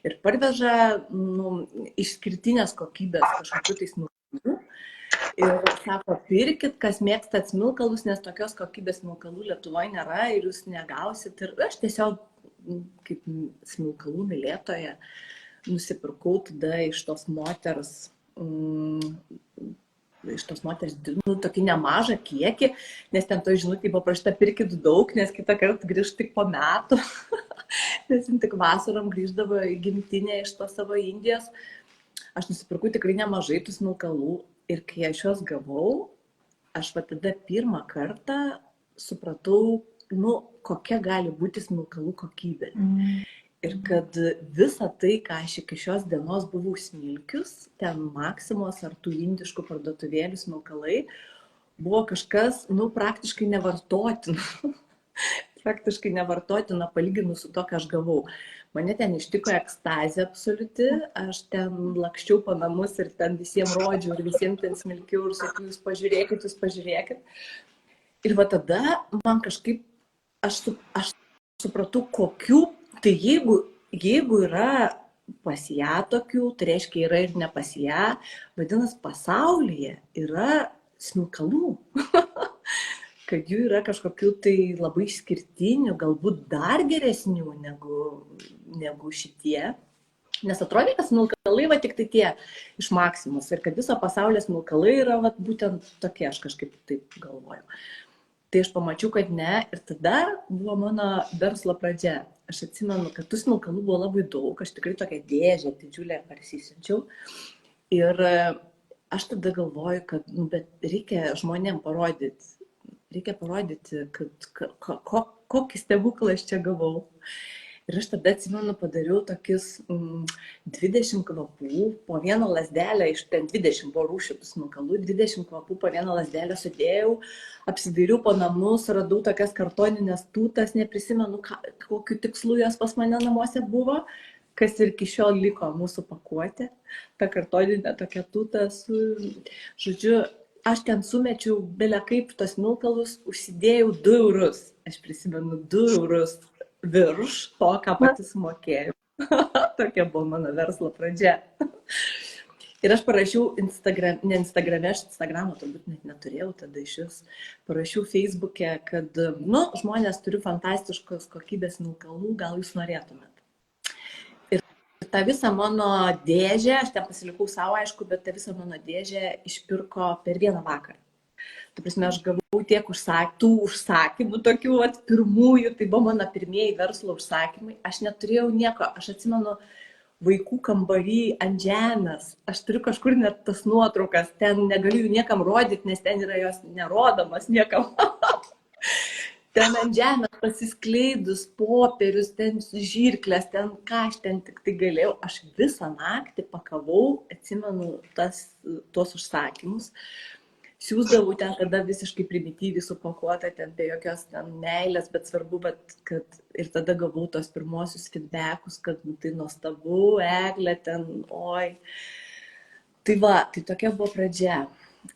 ir parveža išskirtinės kokybės kažkokių tai smilkalų. Ir sako, pirkit, kas mėgstat smilkalus, nes tokios kokybės smilkalų Lietuvoje nėra ir jūs negausit. Ir aš tiesiog, kaip smilkalų mylėtoja, nusipirkau tada iš tos moters tokį nemažą kiekį, nes ten to žinutėje buvo prašyta pirkit daug, nes kitą kartą grįžt tik po metų, nes jin tik vasarom grįždavo į gimtinę iš to savo Indijos. Aš nusipirkau tikrai nemažai tų smilkalų ir kai aš juos gavau, aš tada pirmą kartą supratau, kokia gali būti smilkalų kokybė. Ir kad visa tai, ką aš iki šios dienos buvau smilkius, ten Maksimos ar tų indiškų parduotuvėlių smilkalai, buvo kažkas, praktiškai nevartotina. Praktiškai nevartotina palyginus su to, ką aš gavau. Mane ten ištiko ekstazė absoliuti, aš ten lakščiau po namus ir ten visiems rodžiau ir visiems ten smilkiau ir sakiau, jūs pažiūrėkit. Ir tada man kažkaip, aš supratau, kokių. Tai jeigu yra pas ją tokių, tai reiškia yra ir ne pas ją, vadinasi, pasaulyje yra smilkalų. kad jų yra kažkokių tai labai išskirtinių, galbūt dar geresnių negu šitie. Nes atrodė, kad smilkalai va tik tai tie iš Maximus ir kad viso pasaulio smilkalai yra va būtent tokie, aš kažkaip taip galvoju. Tai aš pamačiau, kad ne, ir tada buvo mano verslo pradžia. Aš atsimenu, kad tų smilkalų buvo labai daug, aš tikrai tokią dėžę didžiulę parsisinčiau. Ir aš tada galvoju, kad bet reikia žmonėm parodyti, kad kokį stebuklą aš čia gavau. Ir aš tada atsimenu, padariau tokius 20 kvapų, po vieną lasdelę, iš ten 20 buvo rūšių tų smilkalų, 20 kvapų po vieną lasdelę sudėjau, apsidairiau po namus, radau tokias kartoninės tūtas, neprisimenu, kokiu tikslu jos pas mane namuose buvo, kas ir iki šiol liko mūsų pakuotė, ta kartoninė tokia tūta su, žodžiu, aš ten sumečiau belia kaip tos smilkalus, užsidėjau 2 eurus, aš prisimenu 2 eurus. Virš to, ką pati sumokėjau. Tokia buvo mano verslo pradžia. Ir aš parašiau Instagrame, aš Instagramo turbūt net neturėjau tada iš vis. Parašiau Facebook'e, kad, žmonės turiu fantastiškos kokybės smilkalų, gal jūs norėtumėt. Ir tą visą mano dėžę, aš ten pasilikau savo, aišku, bet tą visą mano dėžę išpirko per vieną vakarą. Tai prasme, aš gavau tiek užsakymų, tokių pirmųjų, tai buvo mano pirmieji verslo užsakymai. Aš neturėjau nieko, aš atsimenu vaikų kambarį ant žemės. Aš turiu kažkur net tas nuotraukas, ten negaliu jų niekam rodyti, nes ten yra jos nerodomas niekam. Ten ant žemės pasiskleidus popierius, ten žirklės, ten ką aš ten tik tai galėjau. Aš visą naktį pakavau, atsimenu tuos užsakymus. Siūsdavau ten tada visiškai primityviai supakuotą, ten be jokios ten meilės, bet svarbu, kad ir tada gavau tos pirmosius feedbackus, kad tai nuostabu, Eglė ten, oi. Tai va, tai tokia buvo pradžia,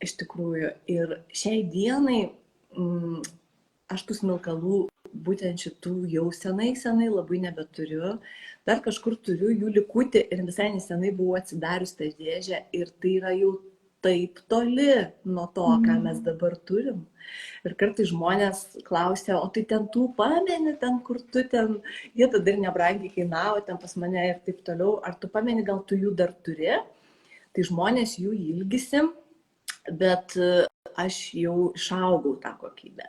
iš tikrųjų. Ir šiai dienai aš tų smilkalų, būtent šitų jau senai labai nebeturiu. Dar kažkur turiu jų likutį ir visai nesenai buvau atsidarius tą dėžę ir tai yra jau taip toli nuo to, ką mes dabar turim. Ir kartais žmonės klausia, o tai ten tu pameni, ten kur tu ten, jie tada ir nebrangiai kainavo, ten pas mane ir taip toliau, ar tu pameni, gal tu jų dar turi, tai žmonės jų ilgisi, bet aš jau išaugau tą kokybę.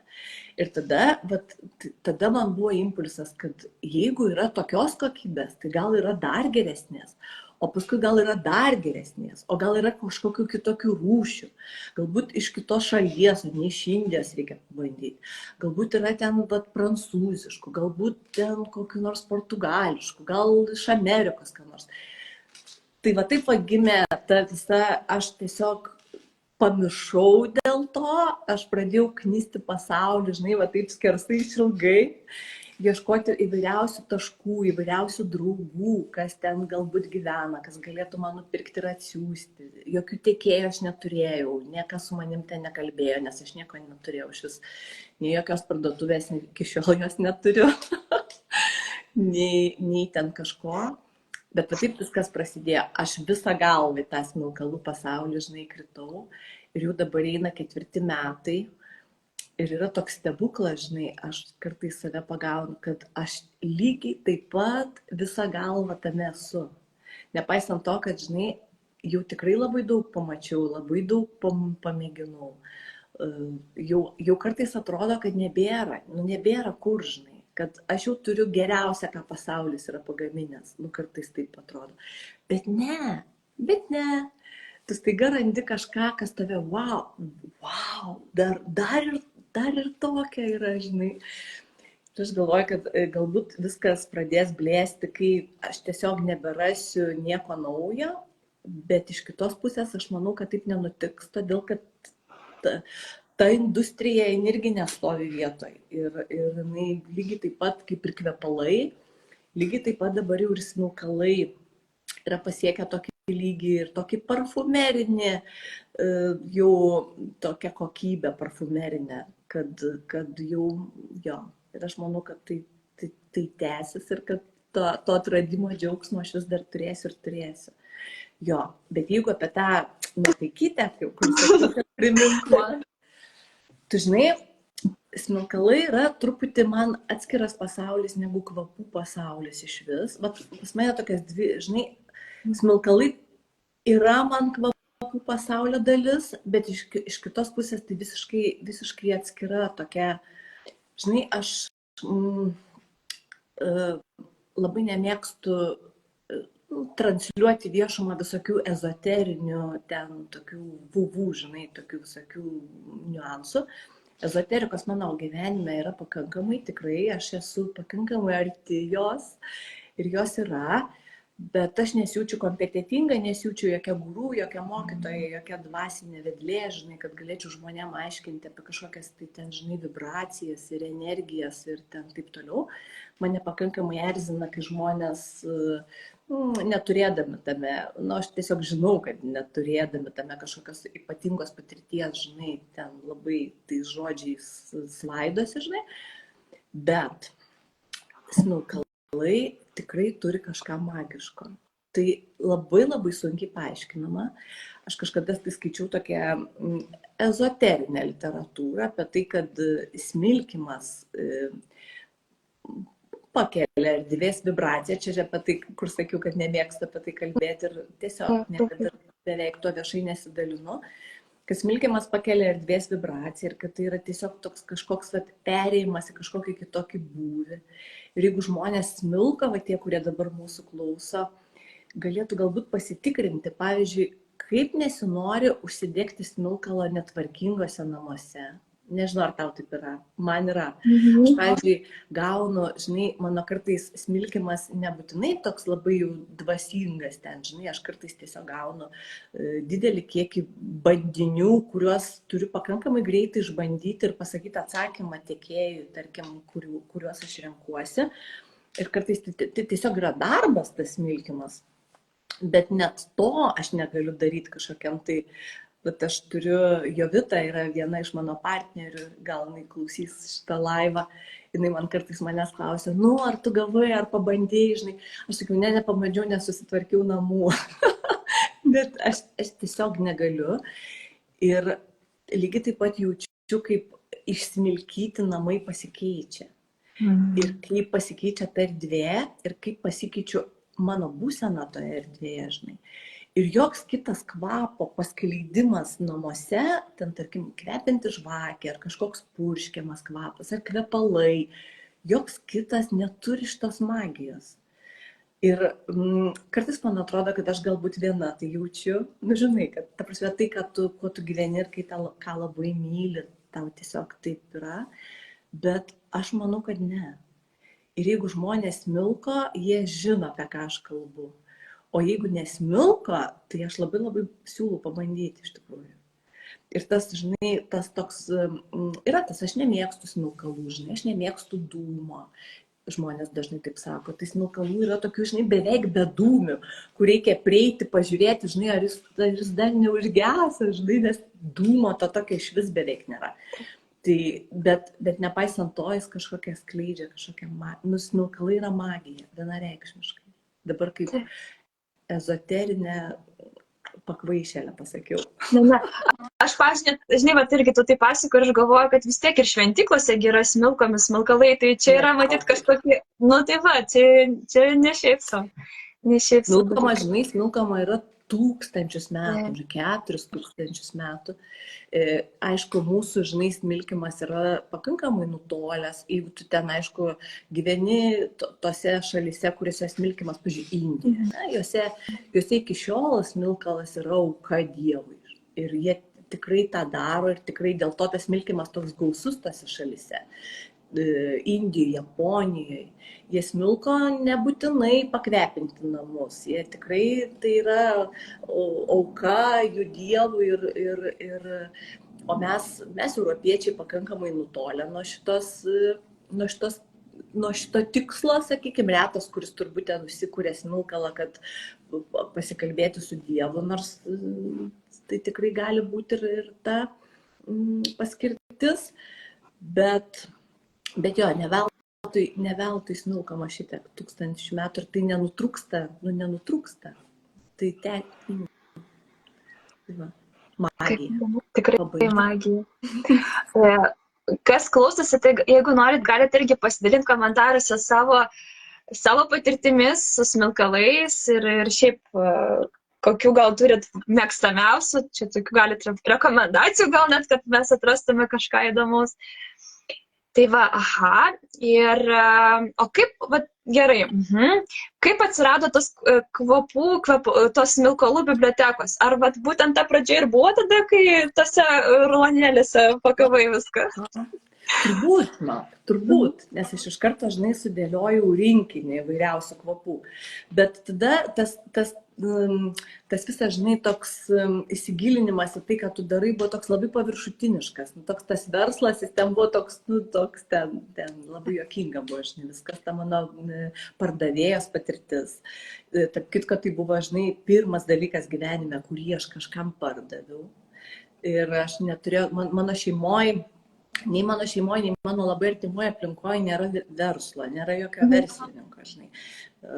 Ir tada man buvo impulsas, kad jeigu yra tokios kokybės, tai gal yra dar geresnės. O paskui gal yra dar geresnės, o gal yra kažkokių kitokių rūšių. Galbūt iš kitos šalies, ne iš Indijos reikia pabandyti. Galbūt yra ten prancūziškų, galbūt ten kokių nors portugališkų, gal iš Amerikos ką nors. Tai va taip gimė ta visa, aš tiesiog pamiršau dėl to, aš pradėjau knisti pasaulį, žinai, va taip skersai išilgai. Ieškoti įvairiausių taškų, įvairiausių draugų, kas ten galbūt gyvena, kas galėtų man nupirkti ir atsiųsti. Jokių tiekėjų aš neturėjau, niekas su manim ten nekalbėjo, nes aš nieko neturėjau. Šis, nei jokios parduotuvės, iki šiol jos neturiu, nei ten kažko. Bet taip viskas prasidėjo. Aš visą galvą į tą smilkalų pasaulį, žinai, kritau ir jau dabar eina 4 metai. Ir yra toks stebuklas, žinai, aš kartais save pagaunu, kad aš lygiai taip pat visą galvą tame esu. Nepaisant to, kad, žinai, jau tikrai labai daug pamačiau, labai daug pamėginau. Jau kartais atrodo, kad nebėra kur, žinai, kad aš jau turiu geriausią, ką pasaulis yra pagaminęs. Kartais taip atrodo. Bet ne. Tu staiga randi kažką, kas tave, wow, dar ir tokia yra, žinai. Ir aš galvoju, kad galbūt viskas pradės blėsti, kai aš tiesiog neberasiu nieko naujo, bet iš kitos pusės aš manau, kad taip nenutiks, todėl kad ta industrija irgi nestovi vietoj. Ir jinai lygiai taip pat kaip ir kvepalai, lygiai taip pat dabar jau ir smilkalai yra pasiekę tokį lygį ir tokį parfumerinį, jau tokią kokybę parfumerinę, kad jau, jo. Ir aš manau, kad tai tęsis ir kad to atradimo džiaugsmo aš vis dar turėsiu. Jo, bet jeigu apie tą nuotaikytę, kur sakyti, primink man, tu žinai, smilkalai yra truputį man atskiras pasaulis negu kvapų pasaulis iš vis. Vat pas mane tokias dvi, žinai, smilkalai yra man kvapų pasaulio dalis, bet iš kitos pusės tai visiškai atskira tokia, žinai, aš labai nemėgstu transliuoti viešumą visokių ezoterinių, ten tokių buvų, žinai, tokių visokių niuansų. Ezoterikos mano gyvenime yra pakankamai, tikrai aš esu pakankamai arti jos ir jos yra, bet aš nesijaučiu kompetitinga, nesijaučiu jokia guru, jokia mokytoja, jokia dvasinė vedlė, žinai, kad galėčiau žmonėm aiškinti apie kažkokias tai ten, žinai, vibracijas ir energijas ir ten taip toliau. Mane pakankamai erzina, kai žmonės neturėdami tame, aš tiesiog žinau, kad neturėdami tame kažkokios ypatingos patirties, žinai, ten labai tais žodžiais slaidosi, žinai, bet smilkalai tikrai turi kažką magiško. Tai labai sunkiai paaiškinama. Aš kažkada tai skaičiau tokią ezoterinę literatūrą apie tai, kad smilkymas pakelia erdvės vibraciją. Čia apie tai, kur sakiau, kad nemėgstu apie tai kalbėti ir tiesiog niekada beveik to viešai nesidalinu. Kad smilkymas pakelia erdvės vibraciją ir kad tai yra tiesiog toks kažkoks perėjimas į kažkokį kitokį būvį. Ir jeigu žmonės smilko, tie, kurie dabar mūsų klauso, galėtų galbūt pasitikrinti, pavyzdžiui, kaip nesinori užsidegti smilkalą netvarkingose namuose. Nežinau, ar tau taip yra. Man yra. Aš, pavyzdžiui, gaunu, žinai, mano kartais smilkymas nebūtinai toks labai jau dvasingas ten, žinai, aš kartais tiesiog gaunu didelį kiekį bandinių, kuriuos turiu pakankamai greitai išbandyti ir pasakyti atsakymą tiekėjui, tarkim, kuriuos aš renkuosi. Ir kartais tai tiesiog yra darbas tas smilkymas. Bet net to aš negaliu daryti kažkokiam tai. Bet aš turiu, Jovita yra viena iš mano partnerių, gal jinai klausys šitą laivą, jinai man kartais manęs klausia, ar tu gavai, ar pabandėjai, žinai, aš sakiau, nepabandžiau, nesusitvarkiau namų, bet aš tiesiog negaliu ir lygiai taip pat jaučiu, kaip išsmilkyti namai pasikeičia ir kaip pasikeičia ta erdvė ir kaip pasikeičiu mano būsena toje erdvėje, žinai. Ir joks kitas kvapo paskleidimas namuose, ten tarkim kvepianti žvakė, ar kažkoks purškiamas kvapas, ar kvepalai, joks kitas neturi šitos magijos. Ir kartais man atrodo, kad aš galbūt viena tai jaučiu, žinai, kad ta prasme tai, kuo tu gyveni ir kai ką labai myli, tau tiesiog taip yra, bet aš manau, kad ne. Ir jeigu žmonės smilko, jie žino, apie ką aš kalbu. O jeigu nesmilko, tai aš labai siūlau pabandyti iš tikrųjų. Ir tas, žinai, tas toks, yra tas, aš nemėgstu smilkalų, žinai, aš nemėgstu dūmo. Žmonės dažnai taip sako, tai smilkalų yra tokių, žinai, beveik be dūmių, kur reikia prieiti, pažiūrėti, žinai, ar jis dar neužgesa, žinai, nes dūmo to tokio iš vis beveik nėra. Tai, bet nepaisant to, jis kažkokia skleidžia, kažkokia magija. Smilkalai yra magija, vienareikšmiškai. Dabar kaip ezoterinę pakvaišėlę pasakiau. Ne. Aš, pavyzdžiui, žinai, irgi tu taip pasakoji ir aš galvoju, kad vis tiek ir šventyklose yra smilkomi smilkalai, tai čia yra matyti kažkokie, tai va, čia ne šiaip sau. Smilkoma, žinai, smilkoma yra tūkstančius metų, 4000 metų. Aišku, mūsų, žinai, smilkymas yra pakankamai nutolęs. Jeigu tu ten, aišku, gyveni tose šalyse, kuriuose smilkymas, pavyzdžiui, Indija. Jose iki šiol smilkalas yra auka Dievui. Ir jie tikrai tą daro ir tikrai dėl to tas smilkymas toks gausus tose šalyse. Indijoje, Japonijoje. Jie smilko nebūtinai pakvepinti namus. Jie tikrai tai yra auka jų dievui o mes europiečiai pakankamai nutolę nuo šito tikslo, sakykime, retas, kuris turbūt ten užsikūrė smilkalą, kad pasikalbėti su Dievu, nors tai tikrai gali būti ir ta paskirtis, bet jo, ne veltui smilkoma šitiek 1000 metų ir tai nenutrūksta. Tai magija. Tikrai magija. kas klausosi, tai jeigu norit, galite irgi pasidalinti komentaruose savo patirtimis su smilkalais ir šiaip kokių gal turit mėgstamiausių, čia tokių galit rekomendacijų gal net, kad mes atrastume kažką įdomus. Tai va, aha, ir, o kaip, va, gerai, kaip atsirado tos tos smilkalų bibliotekos? Ar va, būtent ta pradžia ir buvo tada, kai tose rulonėlėse pakavai viską? Turbūt, nes aš iš karto, žinai, sudėliojau rinkinį įvairiausių kvapų. Bet tada tas visas, žinai, toks įsigilinimas į tai, ką tu darai, buvo toks labai paviršutiniškas. Toks tas verslas, jis ten buvo toks ten labai juokinga buvo, žinai, viskas ta mano pardavėjos patirtis. Tarp kitko, tai buvo, žinai, pirmas dalykas gyvenime, kurį aš kažkam pardaviau. Ir aš neturėjau, mano šeimoje, nei mano labai artimoje aplinkoje nėra verslo, nėra jokio verslininko, žinai.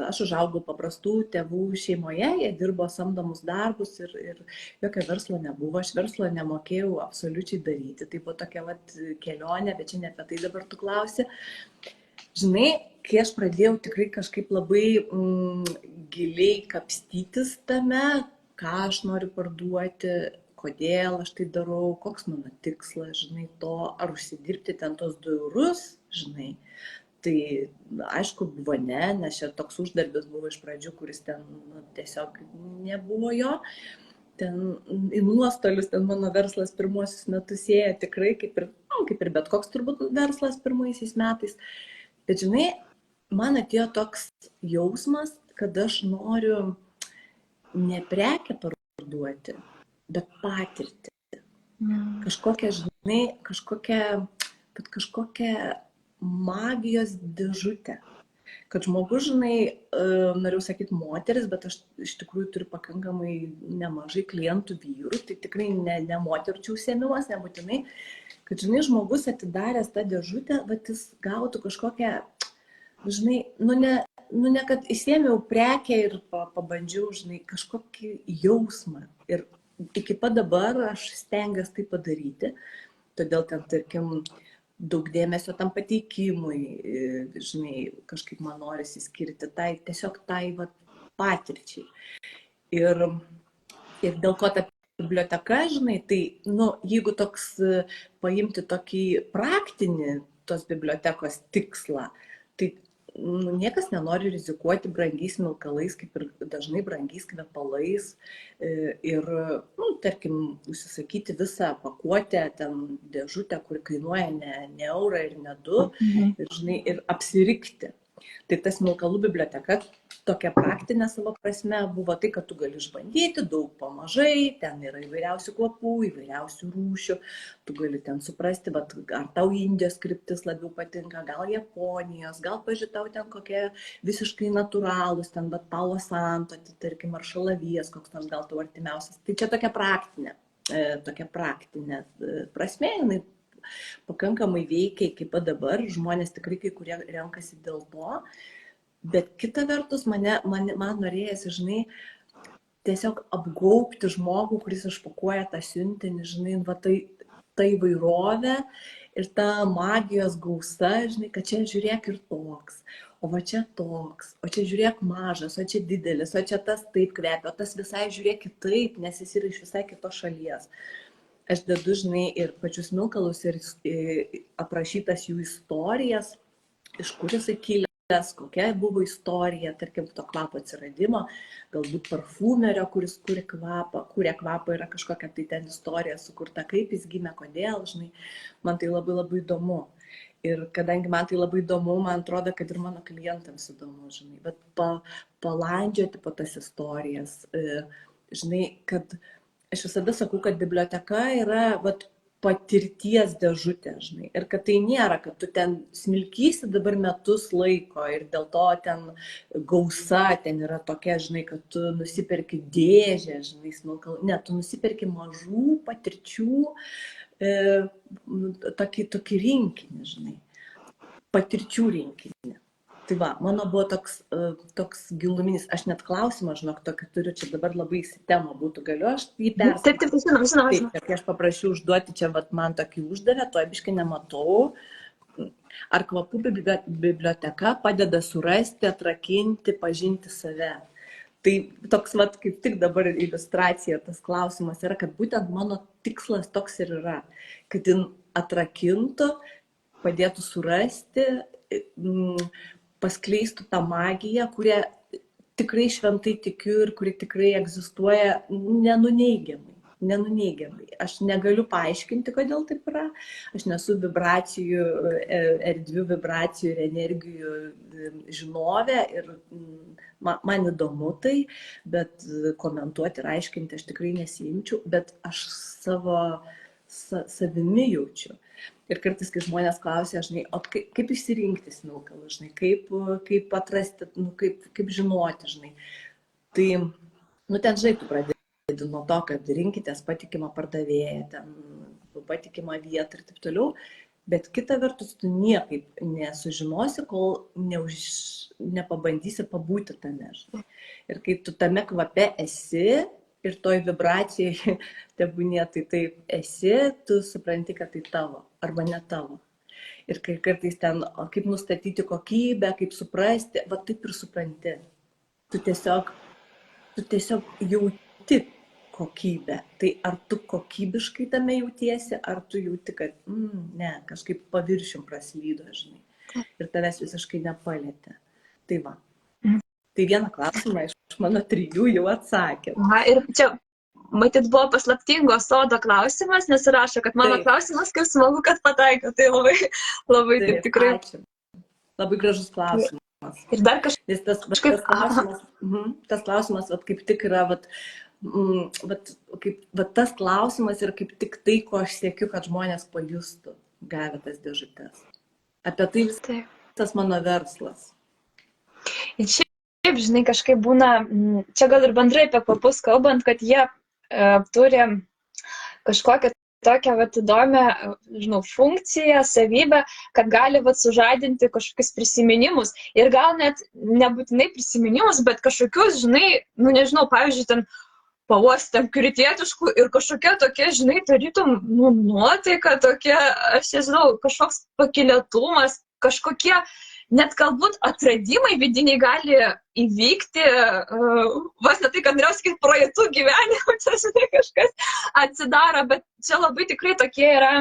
Aš užaugau paprastų tėvų šeimoje, jie dirbo samdomus darbus ir jokio verslo nebuvo, aš verslo nemokėjau absoliučiai daryti. Tai buvo tokia kelionė, bet čia ne apie tai dabar tu klausi. Žinai, kai aš pradėjau tikrai kažkaip labai giliai kapstytis tame, ką aš noriu parduoti, kodėl aš tai darau, koks mano tikslas, žinai, ar užsidirbti ten tos 2 eurus, žinai. Tai aišku buvo ne, nes čia toks uždarbis buvo iš pradžių, kuris ten tiesiog nebuvo jo. Ten į nuostolius, ten mano verslas pirmuosius metus ėjo tikrai, kaip ir bet koks turbūt verslas pirmaisiais metais. Bet žinai, man atėjo toks jausmas, kad aš noriu ne prekę parduoti, bet patirtį. Kažkokią, žinai, kažkokią magijos dėžutę. Kad žmogus, žinai, norėjau sakyti moteris, bet aš iš tikrųjų turiu pakankamai nemažai klientų vyrų, tai tikrai ne moterčių užsiėmimas, nebūtinai. Kad, žinai, žmogus atidaręs tą dėžutę, bet jis gautų kažkokią, žinai, ne kad įsėmiau prekę ir pabandžiau, žinai, kažkokį jausmą. Ir iki pat dabar aš stengiuosi tai padaryti, todėl ten, tarkim, daug dėmesio tam pateikimui, žinai, kažkaip man norisi skirti tiesiog tai patirčiai. Ir dėl ko ta biblioteka, žinai, tai, jeigu toks paimti tokį praktinį tos bibliotekos tikslą, tai niekas nenori rizikuoti brangiais smilkalais, kaip ir dažnai brangiais kvepalais ir, tarkim, užsisakyti visą pakuotę, ten dėžutę, kur kainuoja ne eurą ir ne 2, ir, žinai, ir apsirikti. Tai ta smilkalų biblioteka, tokia praktinė savo prasme, buvo tai, kad tu gali išbandyti daug pamažai, ten yra įvairiausių kvapų, įvairiausių rūšių, tu gali ten suprasti, ar tau Indijos kryptis labiau patinka, gal Japonijos, gal, pažiūrėjau, tau ten kokie visiškai natūralūs, ten Palo Santo, tarkim, ar šalavijas, koks ten gal tau artimiausias. Tai čia tokia praktinė prasmė, jinai pakankamai veikia iki pat dabar, žmonės tikrai kai kurie renkasi dėl to, bet kita vertus man norėjasi, žinai, tiesiog apgaubti žmogų, kuris išpakuoja tą siuntinį, žinai, ta įvairovė ir ta magijos gausa, žinai, kad čia žiūrėk ir toks, o va čia toks, o čia žiūrėk mažas, o čia didelis, o čia tas taip kvepia, o tas visai žiūrėk kitaip, nes jis yra iš visai kitos šalies. Aš dedu, žinai, ir pačius smilkalus ir aprašytas jų istorijas, iš kur jisai kilęs, kokia buvo istorija, tarkim, to kvapo atsiradimo, galbūt parfumerio, kuris kuria kvapą, yra kažkokia tai ten istorija sukurta, kaip jis gimė, kodėl, žinai, man tai labai labai įdomu. Ir kadangi man tai labai įdomu, man atrodo, kad ir mano klientams įdomu, žinai, bet palandžioti po tas istorijas, žinai, kad aš visada sakau, kad biblioteka yra patirties dėžutė, žinai, ir kad tai nėra, kad tu ten smilkysi dabar metus laiko ir dėl to ten gausa ten yra tokia, žinai, kad tu nusiperki dėžę, žinai, smilkalų, ne, tu nusiperki mažų patirčių, tokį rinkinį, žinai, patirčių rinkinį. Tai va, mano buvo toks giluminis, aš net klausimą, žinok, tokį turiu, čia dabar labai įsitema būtų, galiu aš jį Taip, perskaityti. žinau. Taip, kad aš paprašiau užduoti, čia vat, man tokį uždavė, to biškai nematau. Ar kvapų biblioteka padeda surasti, atrakinti, pažinti save? Tai toks, vat, kaip tik dabar iliustracija, tas klausimas yra, kad būtent mano tikslas toks ir yra, kad jin atrakintų, padėtų surasti, paskleistų tą magiją, kurią tikrai šventai tikiu ir kuri tikrai egzistuoja nenuneigiamai. Aš negaliu paaiškinti, kodėl taip yra. Aš nesu vibracijų, erdvių vibracijų ir energijų žinovė ir man įdomu tai, bet komentuoti ir aiškinti aš tikrai nesiimčiau, bet aš savimi jaučiu. Ir kartais, kai žmonės klausia, žinai, o kaip išsirinkti smilkalą, žinai, kaip atrasti, kaip žinoti, žinai. Tai, ten, žinai, tu pradedi nuo to, kad rinkitės patikimą pardavėją, ten patikimą vietą ir taip toliau, bet kita vertus, tu niekaip nesužinosi, kol nepabandysi pabūti tame, žinai. Ir kai tu tame kvape esi, ir toj vibracijai, tebūnie, tai taip esi, tu supranti, kad tai tavo, arba ne tavo. Ir kai kartais ten, kaip nustatyti kokybę, kaip suprasti, va taip ir supranti. Tu tiesiog jauti kokybę. Tai ar tu kokybiškai tame jautiesi, ar tu jauti, kad, ne, kažkaip paviršium praslydo, žinai. Ir tavęs visiškai nepalėtė. Tai va. Tai vieną klausimą iš mano 3 jau atsakė. Ir čia, matyt, buvo paslaptingo sodo klausimas, nes rašo, kad mano klausimas, kaip smagu, kad pataikė. Tai labai taip tikrai. Ačiū. Labai gražus klausimas. Ir dar kažkaip. Tas klausimas, kaip tik yra, tas klausimas yra kaip tik tai, ko aš siekiu, kad žmonės pajustų, gavę tas dėžutes. Apie tai visas mano verslas. Ir šiaip, žinai, kažkaip būna, čia gal ir bendrai apie kvapus kalbant, kad jie turi kažkokią tokią įdomią, žinau, funkciją, savybę, kad gali sužadinti kažkokius prisiminimus. Ir gal net nebūtinai prisiminimus, bet kažkokius, žinai, nežinau, pavyzdžiui, ten pauostėm kritietiškų ir kažkokia tokia, žinai, tarytum, nuotaika tokia, aš nežinau, kažkoks pakilėtumas, kažkokie net galbūt atradimai vidiniai gali įvykti, vos ne tai, kad norėjau sakyti, praeitų gyvenimų, čia, žinai, kažkas atsidaro, bet čia labai tikrai tokie yra,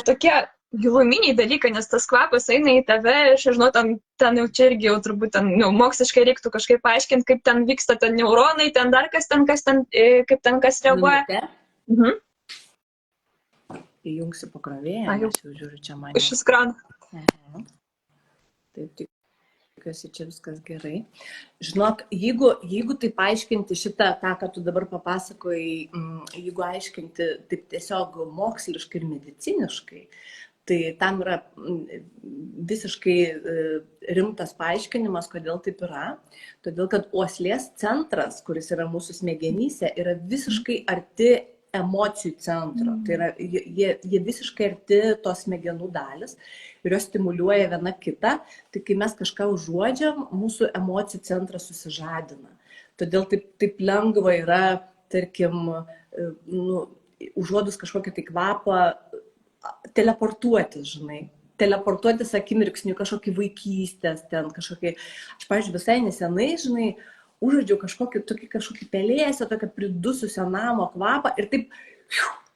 tokie giluminiai dalykai, nes tas kvapas eina į tave, aš žinau, ten jau čia irgi jau turbūt moksliškai reiktų kažkaip paaiškinti, kaip ten vyksta ten neuronai, ten dar kas ten, kaip ten kas reaguoja. Įjungsiu pakrovėją, aš jau žiūriu čia mane. Iš ekrano. Taip, tikiuosi, čia viskas gerai. Žinok, jeigu taip aiškinti šitą, tą, ką tu dabar papasakojai, jeigu aiškinti taip tiesiog moksliškai ir mediciniškai, tai tam yra visiškai rimtas paaiškinimas, kodėl taip yra. Todėl, kad uoslės centras, kuris yra mūsų smegenyse, yra visiškai arti emocijų centro. Tai yra, jie visiškai arti tos smegenų dalis ir jos stimuliuoja viena kitą. Tai kai mes kažką užuodžiam, mūsų emocijų centras susižadina. Todėl taip lengva yra, tarkim, užuodus kažkokį tai kvapą, teleportuotis, žinai. Teleportuotis akimirksniu kažkokį vaikystės, ten kažkokį. Aš, pavyzdžiui, visai nesenai, žinai, užuodžiau kažkokį pelėsio, tokią pridususio namo kvapą ir taip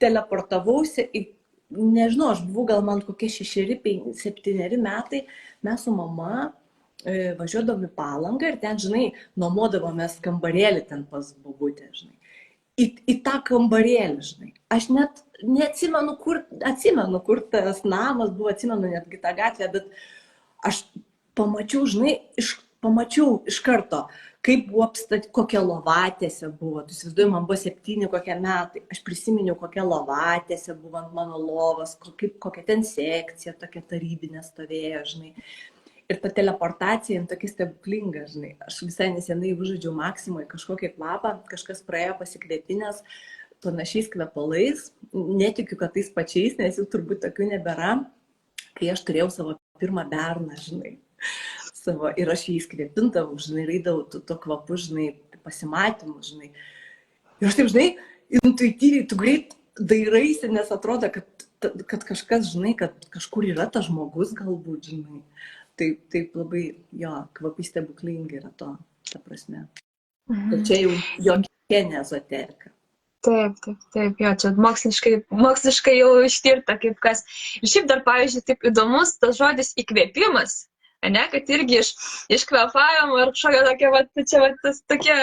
teleportavausi į, nežinau, aš buvau gal man kokie 6-7 metai, mes su mama važiuodami Palangą ir ten, žinai, nuomodavomės kambarėlį ten pas bobutę, žinai. Į tą kambarėlį, žinai. Aš net neatsimenu, kur tas namas buvo, atsimenu netgi tą gatvę, bet aš pamačiau, žinai, pamačiau iš karto, kaip buvo apstatyti, kokia lovatėse buvo. Tu įsivaizduoji, man buvo 7 kokie metai. Aš prisiminiau, kokia lovatėse buvo ant mano lovos, kokia ten sekcija, tokia tarybinė stovėjo, žinai. Ir ta teleportacija, tokia stebuklinga, žinai. Aš visai nesenai užuodžiau Maksimoj kažkokį kvapą, kažkas praėjo pasikvėpinęs panašiais kvepalais. Netikiu, kad tais pačiais, nes jų turbūt tokių nebėra, kai aš turėjau savo pirmą berną, žinai. savo, ir aš jį įskvėpindavau, žinai, reidavau to kvapu, žinai, pasimatymų, žinai. Ir aš taip, žinai, intuityviai, tu greit dairaisi, nes atrodo, kad kažkas, žinai, kad kažkur yra tas žmogus galbūt, žinai. Taip labai, jo, kvapai stebuklingi yra to, ta prasme. Ir čia jau jokia ne ezoterika. Taip, jo, čia moksliškai jau ištirta kaip kas. Ir šiaip dar, pavyzdžiui, taip įdomus tas žodis įkvėpimas, ne, kad irgi iš kvėpavimo ar kažkokia tokia, čia tas tokie,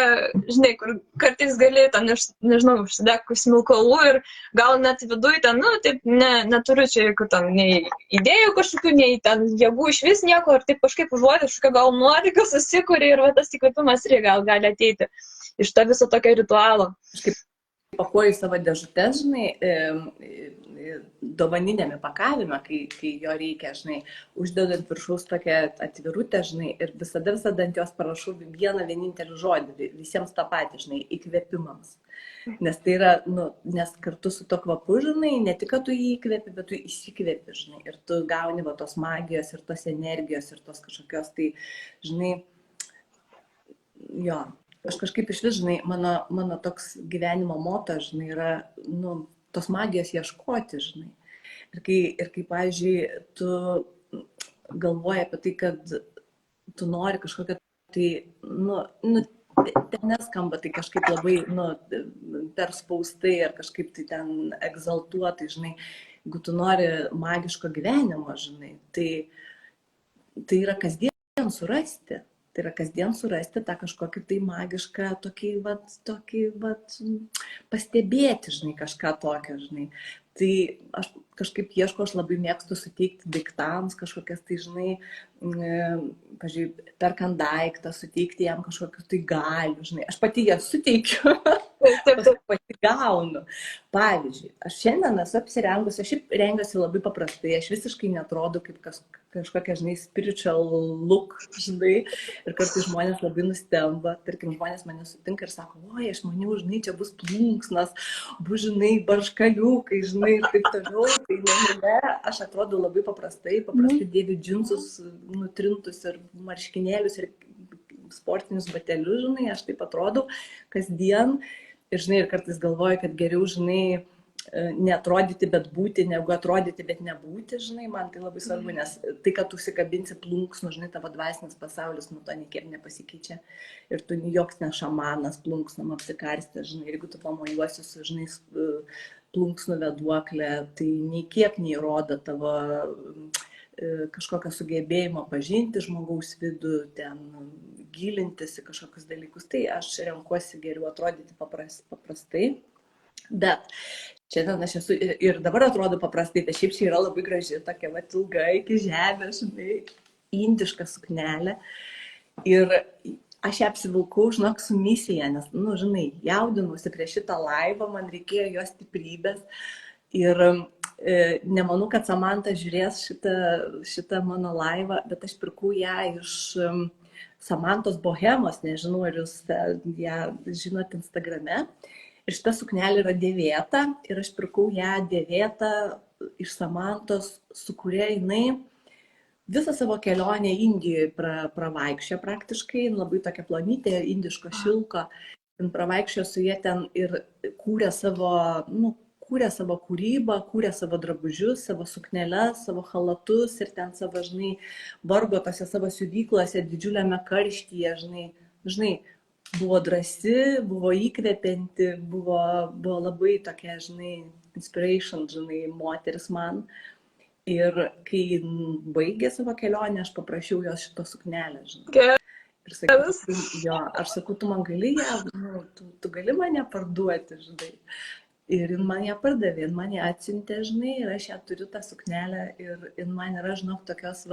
žinai, kur kartais gali, ten, nežinau, užsidegus smilkalų ir gal net viduj ten, nu, taip, neturiu čia jokių ten nei idėjų kažkokių, nei ten jėgų iš vis nieko, ir taip kažkaip užuodė, kažkokia gal nuotaika susikūrė ir tas įkvėpimas irgi gali ateiti iš to viso tokio ritualo. Pakuoju savo dėžutės, žinai, dovaninėme pakavime, kai jo reikia, žinai, uždedant viršaus tokią atvirutę, žinai, ir visada ant jos parašau vieną vienintelį žodį, visiems tą patį, žinai, įkvėpimams. Nes tai yra, nu, nes kartu su to kvapu, žinai, ne tik, kad tu jį įkvėpi, bet tu įsikvėpi, žinai, ir tu gauni va tos magijos ir tos energijos ir tos kažkokios, tai, žinai, jo. Aš kažkaip iš vis, žinai, mano toks gyvenimo moto, žinai, yra, nu, tos magijos ieškoti, žinai. Ir kai, pavyzdžiui, tu galvoji apie tai, kad tu nori kažkokią, tai, ten neskamba tai kažkaip labai, perspaustai ar kažkaip tai ten egzaltuotai, žinai. Jeigu tu nori magiško gyvenimo, žinai, tai yra kasdien surasti. Tai yra kasdien surasti tą kažkokį tai magišką, tokį pastebėti, žinai, kažką tokio, žinai. Tai aš kažkaip ieško, aš labai mėgstu suteikti daiktams kažkokias tai, žinai, pažiūrėjau, perkant daiktą, suteikti jam kažkokius tai galių, žinai. Aš pati jas suteikiu, pati gaunu. Pavyzdžiui, aš šiandien esu apsirengusi, aš šiaip rengiuosi labai paprastai, aš visiškai netrodo kaip kažkokia, žinai, spiritual look, žinai, ir kartais žmonės labai nustemba, tarkim, žmonės mane sutinka ir sako, oi, aš maniau, žinai, čia bus plunksnas, bus, žinai, barškaliukai, žinai, ir taip toliau, tai ne, aš atrodau labai paprastai dėviu džinsus nutrintus ir marškinėlius ir sportinius batelius, žinai, aš taip atrodau kasdien ir, žinai, ir kartais galvoju, kad geriau, žinai, neatrodyti, bet būti, negu atrodyti, bet nebūti, žinai, man tai labai svarbu, nes tai, kad tu užsikabinsi plunksnų, žinai, tavo dvasinis pasaulis nuo to niekiek nepasikeičia ir tu joks ne šamanas plunksnom apsikarstė, žinai, jeigu tu pamojuosi su, žinai, plunksnų veduoklė, tai nei kiek neįrodo tavo kažkokio sugebėjimo pažinti žmogaus vidų, ten gilintis į kažkokius dalykus. Tai aš renkuosi geriau atrodyti paprastai, bet šiandien aš esu ir dabar atrodo paprastai, tai šiaip čia yra labai graži, tokia ilga iki žemės, žinai, indiška suknelė. Ir aš ją apsivilkau, žinok, su misija, nes, žinai, jaudinusi prieš šitą laivą, man reikėjo jos stiprybės. Ir nemanau, kad Samanta žiūrės šitą mano laivą, bet aš pirkau ją iš Samantos Bohemos, nežinau, ar jūs ją žinot Instagrame. Ir šita suknelė yra dėvėta ir aš pirkau ją dėvėtą iš Samantos, su kuria jinai visą savo kelionę Indijoje pravaikščio praktiškai, labai tokia plonytė, indiško šilko. Jin pravaikščio su jie ten ir kūrė savo kūrybą, kūrė savo drabužius, savo sukneles, savo chalatus ir ten savo, žinai, vargo tose savo siuvyklose, didžiuliame karštyje, žinai, buvo drąsi, buvo įkvepianti, buvo labai tokia, žinai, inspiration, žinai, moteris man. Ir kai baigė savo kelionę, aš paprašiau jos šito suknelę, žinai. Ir aš sakau, tu man gali ją, tu gali mane parduoti, žinai. Ir jin man ją pardavė, jin man ją atsiuntė, žinai, ir aš ją turiu tą suknelę ir jin man yra, žinok, tokios,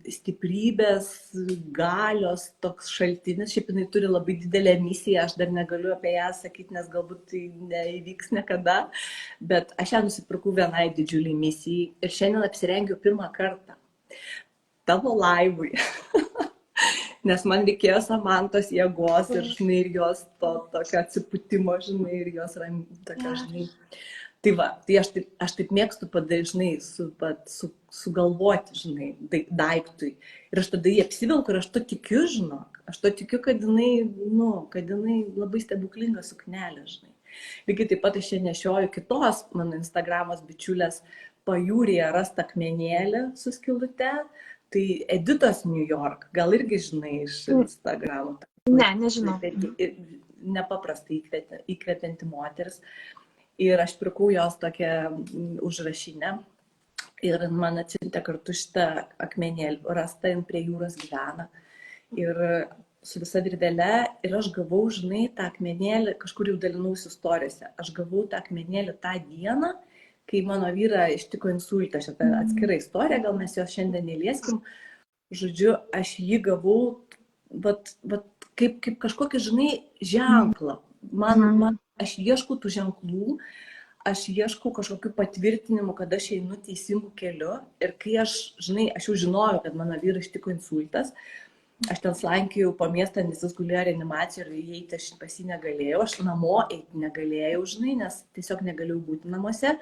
stiprybės, galios, toks šaltinis. Šiaip jinai turi labai didelę misiją, aš dar negaliu apie ją sakyti, nes galbūt tai neįvyks niekada, bet aš ją nusipirkau vienai didžiuliai misijai ir šiandien apsirengiau pirmą kartą tavo laivui. Nes man reikėjo Samantos jėgos ir, žinai, ir jos tokio atsipūtimo, žinai, ir jos tokia, žinai, Tai va, tai aš taip mėgstu padaryti, žinai, sugalvoti, žinai, daiktui. Ir aš tada jį apsivilku ir aš to tikiu, žinok. Aš to tikiu, kad jinai labai stebuklinga suknelė, žinai. Lygiai taip pat aš čia nešioju kitos mano Instagramos bičiulės pajūryje rastą akmenėlį su skylute. Tai Editos New York, gal irgi žinai iš Instagramo. Ne, nežinau. Nepaprastai įkvepianti moteris. Ir aš pirkau jos tokią užrašinę ir man atsiuntė kartu šitą akmenėlį, rasta jin prie jūros gyvena. Ir su visa virvele ir aš gavau, žinai, tą akmenėlį, kažkur jau dalinausi istorijose, aš gavau tą akmenėlį tą dieną, kai mano vyrą ištiko insultą, šitą atskirą istoriją, gal mes jos šiandien nelieskim. Žodžiu, aš jį gavau, kaip kažkokį, žinai, ženklą. Aš ieškau tų ženklų, aš ieškau kažkokių patvirtinimų, kad aš einu teisingų keliu. Ir kai aš jau žinojau, kad mano vyrai ištiko insultas, aš ten slankėjau po miestą, nes jis gulėjo reanimacijoje ir įeiti aš pas jį negalėjau, aš namo eiti negalėjau, žinai, nes tiesiog negalėjau būti namuose.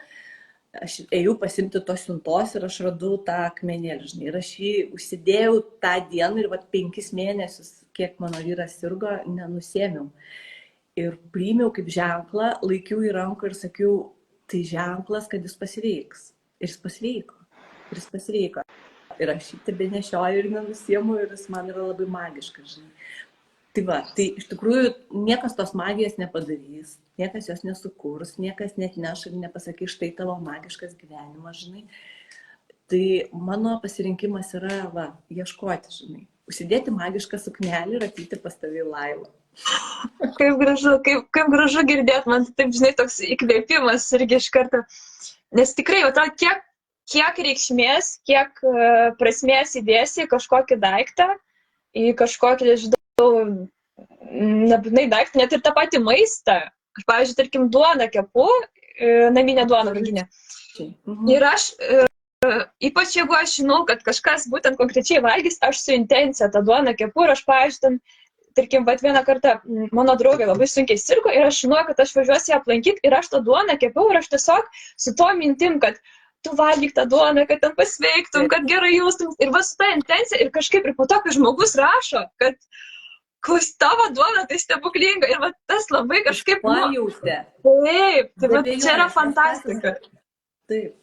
Aš ėjau pasimti tos siuntos ir aš radau tą akmenėlį, žinai, ir aš jį užsidėjau tą dieną ir 5 mėnesius, kiek mano vyras sirgo, nenusėmiau. Ir priėmiau kaip ženklą, laikiau į ranką ir sakiau, tai ženklas, kad jis pasveiks. Ir jis pasveiko. Ir aš jį tebenešioju ir nenusiemu ir jis man yra labai magiškas, žinai. Tai va, tai iš tikrųjų niekas tos magijos nepadarys, niekas jos nesukurs, niekas net neš ir nepasakys, štai tavo magiškas gyvenimas, žinai. Tai mano pasirinkimas yra, ieškoti, žinai. Užsidėti magišką suknelį ir ateiti pas tave į laivą. Kaip gražu girdėt, man taip, žinai, toks įkvėpimas irgi iš karto. Nes tikrai, kiek reikšmės, kiek prasmės įdėsi į kažkokį daiktą, į kažkokį, žinau, nebūtinai daiktą, net ir tą patį maistą. Aš, pavyzdžiui, tarkim, duoną kepu, naminę duoną ruginę. Ir aš, ypač jeigu aš žinau, kad kažkas būtent konkrečiai valgys, aš su intencija tą duoną kepu ir aš, pavyzdžiui, tarkim, vieną kartą mano draugė labai sunkiai sirgo ir aš žinojau, kad aš važiuosiu ją aplankyti ir aš tą duoną kepiau ir aš tiesiog su to mintim, kad tu valgyk tą duoną, kad ten pasveiktum, kad gerai jaustum. Ir su ta intencija ir kažkaip ir po to, kai žmogus rašo, kad tavo duona tai stebuklinga ir tas labai kažkaip... Pajautė. Taip, tai čia yra fantastika. Taip.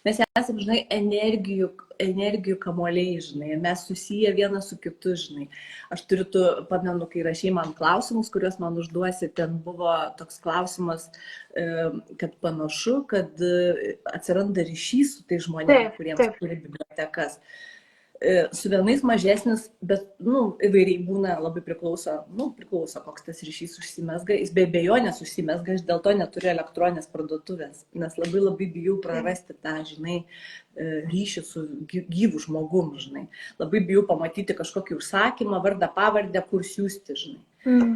Mes esame, žinai, energijų kamuoliai, žinai, mes susiję vienas su kitu, žinai. Aš pamenu, kai rašai man klausimus, kuriuos man užduosi, ten buvo toks klausimas, kad panašu, kad atsiranda ryšys su tai žmonėmis, kuriems turi bibliotekas. Su vienais mažesnis, bet, įvairiai būna, labai priklauso, koks tas ryšys užsimesga. Jis be abejonės užsimesga, aš dėl to neturiu elektroninės parduotuvės, nes labai bijau prarasti tą, žinai, ryšį su gyvu žmogum, žinai. Labai bijau pamatyti kažkokį užsakymą, vardą, pavardę, kur siųsti, žinai.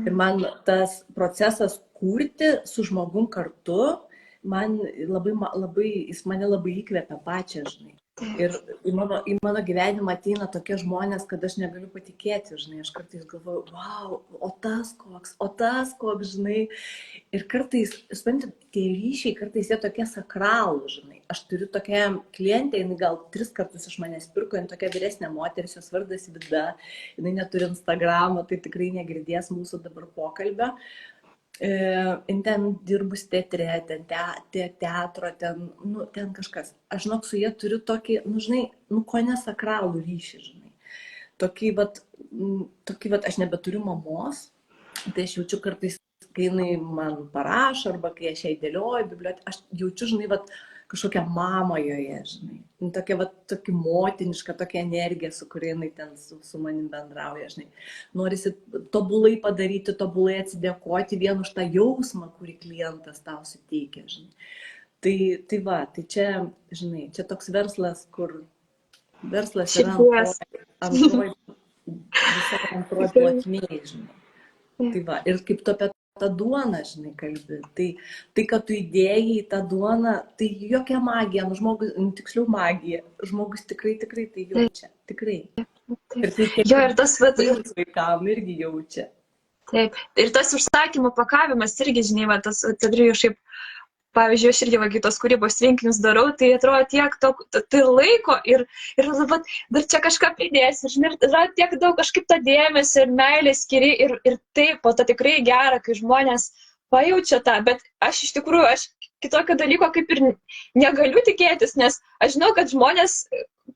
Ir man tas procesas kurti su žmogum kartu, jis mane labai įkvepia pačią, žinai. Ir į mano gyvenimą ateina tokie žmonės, kad aš negaliu patikėti, žinai, aš kartais galvoju, wow, o tas koks, žinai. Ir kartais, suprantate, tie ryšiai, kartais jie tokie sakralūs, žinai. Aš turiu tokią klientę, jinai gal 3 kartus iš manęs pirko, jinai tokia vyresnė moteris, jos vardas Vida, jinai neturi Instagramo, tai tikrai negirdės mūsų dabar pokalbio. Ten dirbus teatre, ten teatro, ten kažkas. Aš, žinok, su jie turiu tokį, žinai, ko nesakralų ryšį, žinai. Tokį, aš nebeturiu mamos, tai aš jaučiu kartais, kai jinai man parašo, arba kai aš ją įdėlioju biblioteką, aš jaučiu, žinai, kažkokią mamą joje, žinai. Tokia motiniška, tokia energija, su kuria jinai ten su manim bendrauja, žinai. Norisi tobulai padaryti, tobulai atsidėkoti vien už tą jausmą, kurį klientas tau suteikia, žinai. Tai čia, žinai, čia toks verslas, kur verslas yra antroji plotmėje, žinai. Ir kaip tu apie tą duoną, žinai, kalbi. Tai, kad tu įdėjai į tą duoną, tai jokia magija, tiksliau magija. Žmogus tikrai tai jaučia. Tikrai. Ir tas vaikam irgi jaučia. Taip. Ir tas užsakymo pakavimas irgi, žinai, tas atsidrėjo šiaip pavyzdžiui, aš irgi kitos kūrybos rinkinius darau, tai atrodo tiek daug, tai laiko ir vat, dar čia kažką pridėsi, ir žinai, yra tiek daug kažkaip to dėmesio ir meilės skiri ir taip, po to tikrai gera, kai žmonės pajaučia tą, bet aš iš tikrųjų, aš kitokio dalyko kaip ir negaliu tikėtis, nes aš žinau, kad žmonės,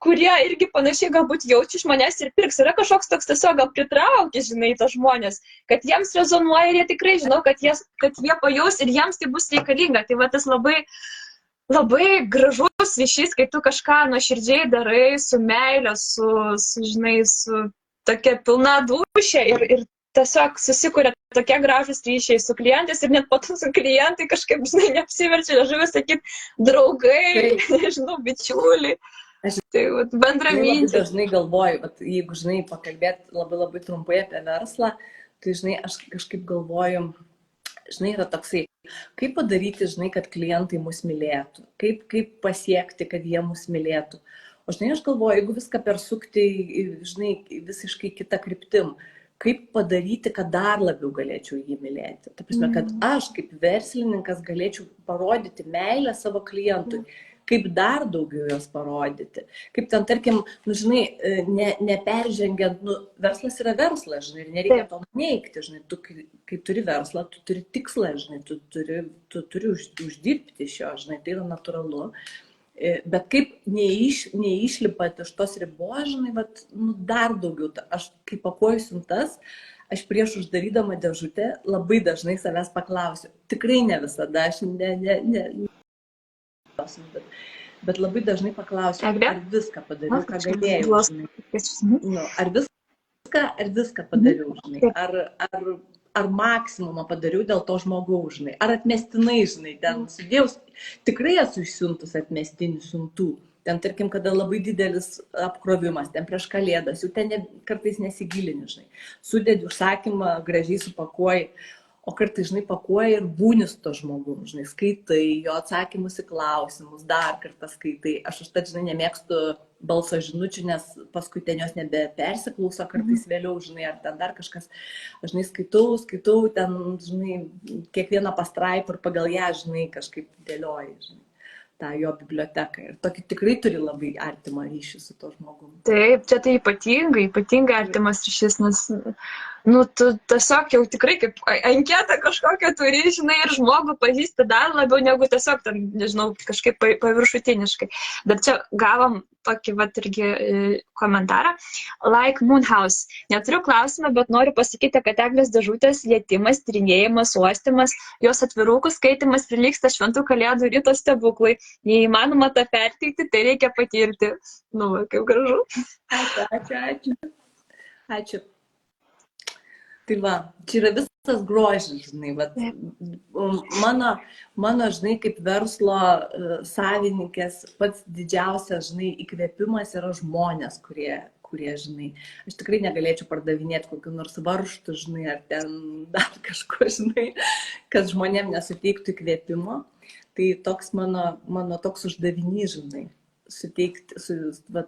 kurie irgi panašiai galbūt jaučia iš manęs ir pirks, yra kažkoks toks tiesiog gal pritraukia, žinai, tos žmonės, kad jiems rezonuoja ir jie tikrai žinau, kad jie pajaus ir jiems tai bus reikalinga. Tai va tas labai, labai gražus ryšys, kai tu kažką nuoširdžiai darai su meilė, žinai, su tokia pilna dūšia ir tiesiog susikuria tokie gražus ryšiai su klientais ir net po to su klientai kažkaip, žinai, neapsiverčia liežuvis sakyti draugai, nežinau, bičiuliai. Tai bendraminčiai. Aš dažnai galvoju, jeigu, žinai, pakalbėti labai trumpai apie verslą, tai, žinai, aš kažkaip galvoju, žinai, yra toksai, kaip padaryti, žinai, kad klientai mus mylėtų, kaip pasiekti, kad jie mus mylėtų. O, žinai, aš galvoju, jeigu viską persukti, žinai, visiškai kitą kryptim, kaip padaryti, kad dar labiau galėčiau jį mylėti. Ta prasme, kad aš kaip verslininkas galėčiau parodyti meilę savo klientui. Kaip dar daugiau jos parodyti. Kaip ten, tarkim, žinai, neperžengiant, verslas yra verslas, žinai, ir nereikia to neigti, žinai, tu, kai turi verslą, tu turi tikslą, žinai, tu turi uždirbti iš jo, žinai, tai yra natūralu. Bet kaip neišlipat iš tos ribos, žinai, dar daugiau, aš kaip pakuoju siuntas, aš prieš uždarydama dėžutę labai dažnai savęs paklausiu. Tikrai ne visada, aš bet labai dažnai paklausiu, ar viską padariau, ką galėjau, žinai. Ar viską padariau, žinai. Ar maksimumą padariau dėl to žmogaus, žinai. Ar atmestinai, žinai, ten sudėjau. Tikrai esu išsiuntus atmestinių siuntų. Ten, tarkim, kada labai didelis apkrovimas, ten prieš kalėdas, jau ten kartais nesigilini, žinai. Sudedi užsakymą, gražiai supakuoji. O kartais, žinai, pakuoji ir būni su to žmogum, žinai, skaitai, jo atsakymus į klausimus, dar kartą skaitai. Aš užtat, žinai, nemėgstu balso žinučių, nes paskui ten jos nebepersiklauso, kartais vėliau, žinai, ar ten dar kažkas. Aš, žinai, skaitau, ten, žinai, kiekvieną pastraipą ir pagal ją, žinai, kažkaip dėlioji, žinai, tą jo biblioteką. Ir tokį tikrai turi labai artimą ryšį su to žmogum. Taip, čia tai ypatingai artimas ryšys, nes tu tiesiog jau tikrai kaip anketą kažkokią turi, žinai, ir žmogų pažįsti dar labiau negu tiesiog, ten, nežinau, kažkaip paviršutiniškai. Bet čia gavom tokį irgi komentarą. Like Moonhouse. Neturiu klausimą, bet noriu pasakyti, kad eglės dėžutės lietimas, tyrinėjimas, uostymas, jos atvirukų skaitimas prilygsta šventų kalėdų ryto stebuklai. Jei įmanoma tą perteikti, tai reikia patirti. Kaip gražu. Ačiū. Tai va, čia yra visas grožis, žinai, mano, žinai, kaip verslo savininkės pats didžiausias, žinai, įkvėpimas yra žmonės, kurie, žinai, aš tikrai negalėčiau pardavinėti kokiu nors varžtu, žinai, ar ten dar kažko, žinai, kad žmonėm nesuteiktų įkvėpimo. Tai toks mano toks uždavinys, žinai. Suteikti,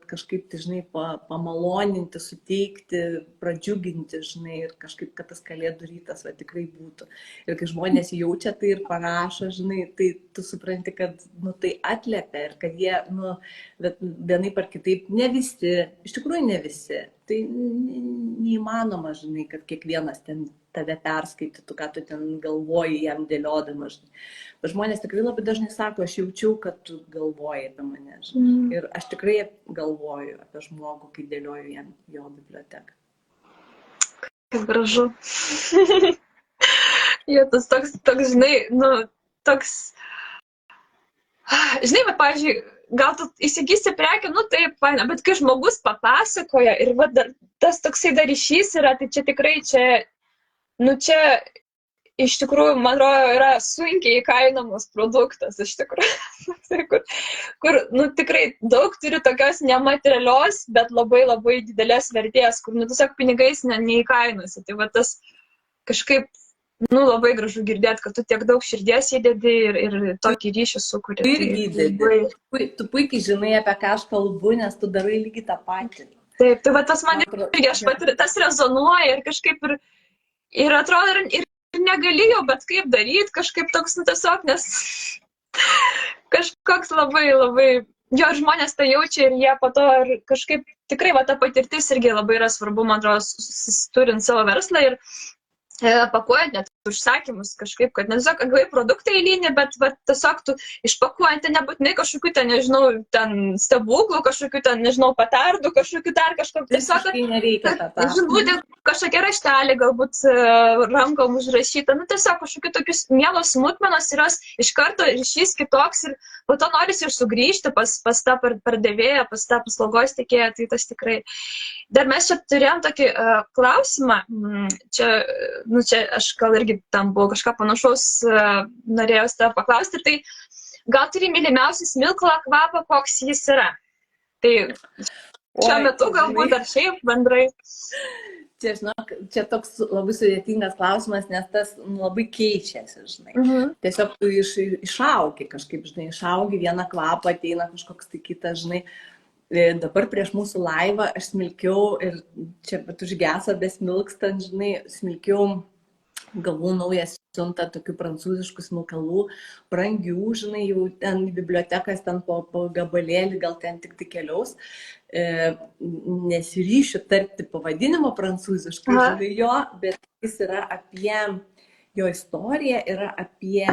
kažkaip, tai, žinai, pamaloninti, suteikti, pradžiuginti, žinai, ir kažkaip, kad tas kalėdų rytas tikrai būtų. Ir kai žmonės jaučia tai ir parašo, žinai, tai tu supranti, kad, tai atliepia ir kad jie, vienaip ar kitaip, ne visi, iš tikrųjų ne visi. Tai neįmanoma, žinai, kad kiekvienas ten tave perskaitytų, ką tu ten galvoji jam dėliodama, žinai. Bet žmonės tikrai labai dažnai sako, aš jaučiau, kad tu galvoji apie mane, žinai. Ir aš tikrai galvoju apie žmogų, kai dėlioju jam jo biblioteką. Kaip gražu. Tas toks, žinai, toks... Žinai, bet, pavyzdžiui, gal tu įsigysi prekę, taip, paina, bet kai žmogus papasakoja ir tas toksai dar ryšys yra, tai čia tikrai čia iš tikrųjų, man atrodo, yra sunkiai įkainomas produktas, iš tikrųjų, kur tikrai daug turi tokios nematerialios, bet labai labai didelės vertės, kur tiesiog pinigais neįkainosi. Tai tas kažkaip, labai gražu girdėti, kad tu tiek daug širdies įdedi ir tokį ryšį sukuri. Irgi įdedi. Tu puikiai žinai, apie ką aš kalbu, nes tu darai lygiai tą patį. Taip, tai tas man irgi, tas rezonuoja ir kažkaip ir atrodo, ir negalėjau, bet kaip daryti, kažkaip toks, tiesiog, nes Kažkoks labai, labai, jo ir žmonės tai jaučia ir jie po to ir kažkaip tikrai va ta patirtis irgi labai yra svarbu, man atrodo, turint savo verslą ir pakuojant net užsakymus kažkaip, kad ne tiesiog gavai produktą eilinį, bet tiesiog tu išpakuojant, tai nebūtinai kažkokių ten, nežinau, ten stebuklų, kažkokių ten, nežinau, patardų, kažkokių dar kažkokių. Tiesiog nereikia tą. Žinutė, kažkokia raštelė, galbūt rankom užrašyta, nu tiesiog kažkokių tokius mielos smulkmenos ir jos iš karto ryšys kitoks ir po to norisi ir sugrįžti pas tą pardavėją, pas tą paslaugos teikėją, tai tas tikrai. Dar mes čia turėjom tokį klausimą, čia aš gal irgi tam buvo kažką panašaus, norėjau tą paklausti, tai gal turi mylimiausią smilkalą kvapą, koks jis yra? Tai šiuo metu galbūt dar šiaip bendrai. Čia, žinok, čia toks labai sudėtingas klausimas, nes tas labai keičiasi, žinai. Tiesiog tu išaugi kažkaip, žinai, išaugi vieną kvapą, ateina kažkoks tai kitas, žinai. Dabar prieš mūsų laivą aš smilkiau ir čia bet užgesa besmilkstant, žinai, smilkiau, gavau naują siuntą tokių prancūziškų smilkalų, brangių, žinai, jau ten į bibliotekas ten po gabalėlį, gal ten tik tai keliaus. Nesiryšiu tarti pavadinimo prancūziškai, žinai, jo, bet jis yra apie, jo istorija yra apie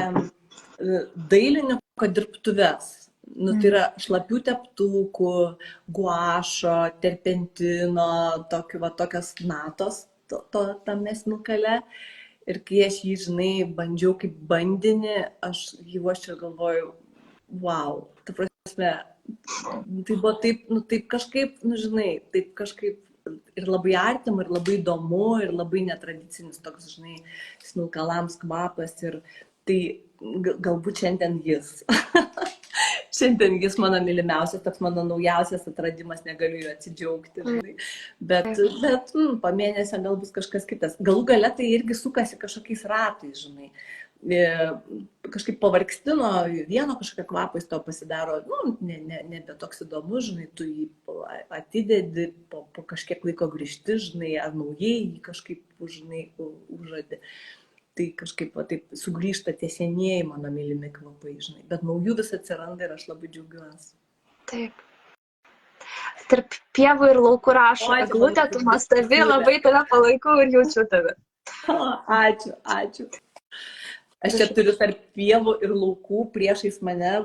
dailininko dirbtuves. Nu, tai yra šlapių teptukų, guašo, terpentino, tokios natos tame smilkale. Ir kai aš jį, žinai, bandžiau kaip bandinį, aš ir galvoju, wow, ta prasme, tai buvo taip kažkaip, žinai, taip kažkaip ir labai artima, ir labai įdomu, ir labai netradicinis toks, žinai, smilkalams kvapas. Ir tai galbūt šiandien jis. Šiandien jis mano mylimiausias, toks mano naujausias atradimas, negaliu jo atsidžiaugti, žinai. Bet po mėnesio gal bus kažkas kitas. Galų gale tai irgi sukasi kažkokiais ratais, žinai. Kažkaip pavargsti nuo vieno kažkokio kvapo, jis to pasidaro, nebe toks įdomus, žinai, tu jį atidedi, po kažkiek laiko grįžti, žinai, ar naujai jį kažkaip, žinai, užžadi. Tai kažkaip taip sugrįžta tie senieji mano mylimi kvapai, žinai. Bet naujų vis atsiranda ir aš labai džiaugiuosi. Taip. Tarp pievų ir laukų rašo, Eglutė, tu nuostabi, labai tave palaikau ir jaučiu tave. Ačiū. Aš čia turiu tarp pievų ir laukų priešais mane,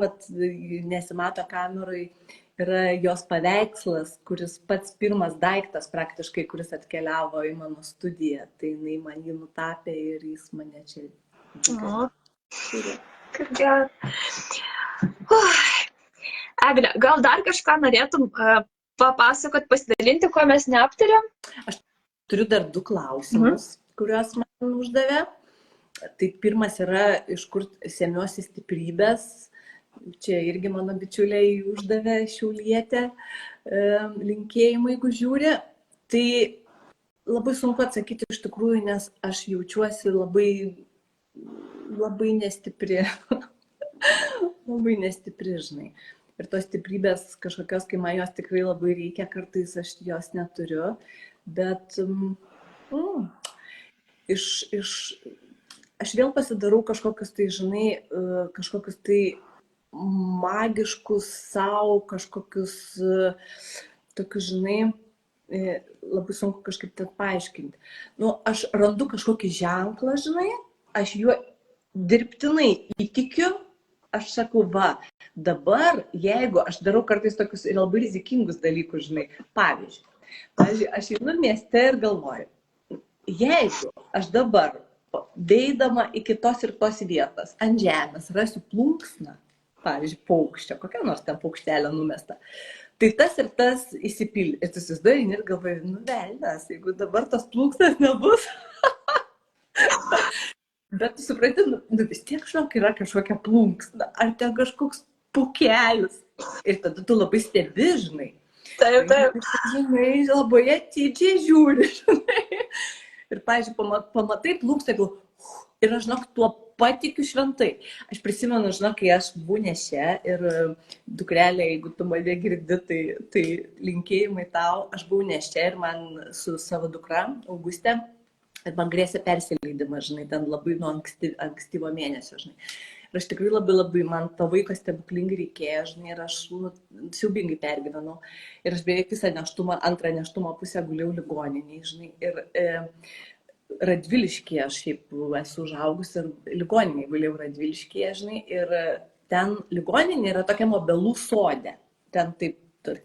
nesimato kameroj, yra jos paveikslas, kuris pats pirmas daiktas praktiškai, kuris atkeliavo į mano studiją. Tai jinai man jį nutapė ir jis mane čia. Kaip gerai. Egle, gal dar kažką norėtum papasakot, pasidalinti, ko mes neaptarėm? Aš turiu dar 2 klausimus, kuriuos man uždavė. Tai pirmas yra, iš kur semiuosi stiprybės. Čia irgi mano bičiuliai uždavė Šiaulietę linkėjimą, jeigu žiūri. Tai labai sunku atsakyti iš tikrųjų, nes aš jaučiuosi labai nestipri. Labai nestipri, žinai. Ir tos stiprybės kažkokios, kai man jos tikrai labai reikia, kartais aš jos neturiu. Bet aš vėl pasidarau kažkokius tai, žinai, kažkokius tai magiškus savo, kažkokius tokius, žinai, labai sunku kažkaip tai paaiškinti. Nu, aš randu kažkokį ženklą, žinai, aš juo dirbtinai įtikiu, aš sakau, dabar, jeigu aš darau kartais tokius labai rizikingus dalykus, žinai, pavyzdžiui, aš einu mieste ir galvoju, jeigu aš dabar beidama iki tos ir tos vietos ant žemės rasiu plunksną, pavyzdžiui, paukščio, kokia nors ten paukštelė numesta, tai tas ir tas įsipildė. Ir tu susidarini ir galvoji, velnias, jeigu dabar tos plunksnas nebus. Bet tu supranti, vis tiek yra kažkokia plunksna, ar ten kažkoks pukelis. Ir tada tu labai stebi, žinai. Taip. Žinai, labai atidžiai žiūri, žinai. Ir, pavyzdžiui, pamatai plunksną, ir aš, žinok, tuo patikiu šventai. Aš prisimenu, žinok, kai aš buvau nešė ir dukrelė, jeigu tu mane girdi, tai linkėjimai tau. Aš buvau nešė ir man su savo dukra, Augustė, ir man grėsė persileidimas, žinai, ten labai nuo ankstyvo mėnesio, žinai. Ir aš tikrai labai, man to vaiko stebuklingai reikėjo, žinai, ir aš siaubingai pergyvenau. Ir aš beveik visą nėštumą, antrą nėštumo pusę guliau ligoninėje, žinai. Ir Radviliškyje, aš šiaip esu užaugus ir ligoninėje guliau Radviliškyje, žinai. Ir ten ligoninė yra tokia obelų sodė. Ten taip,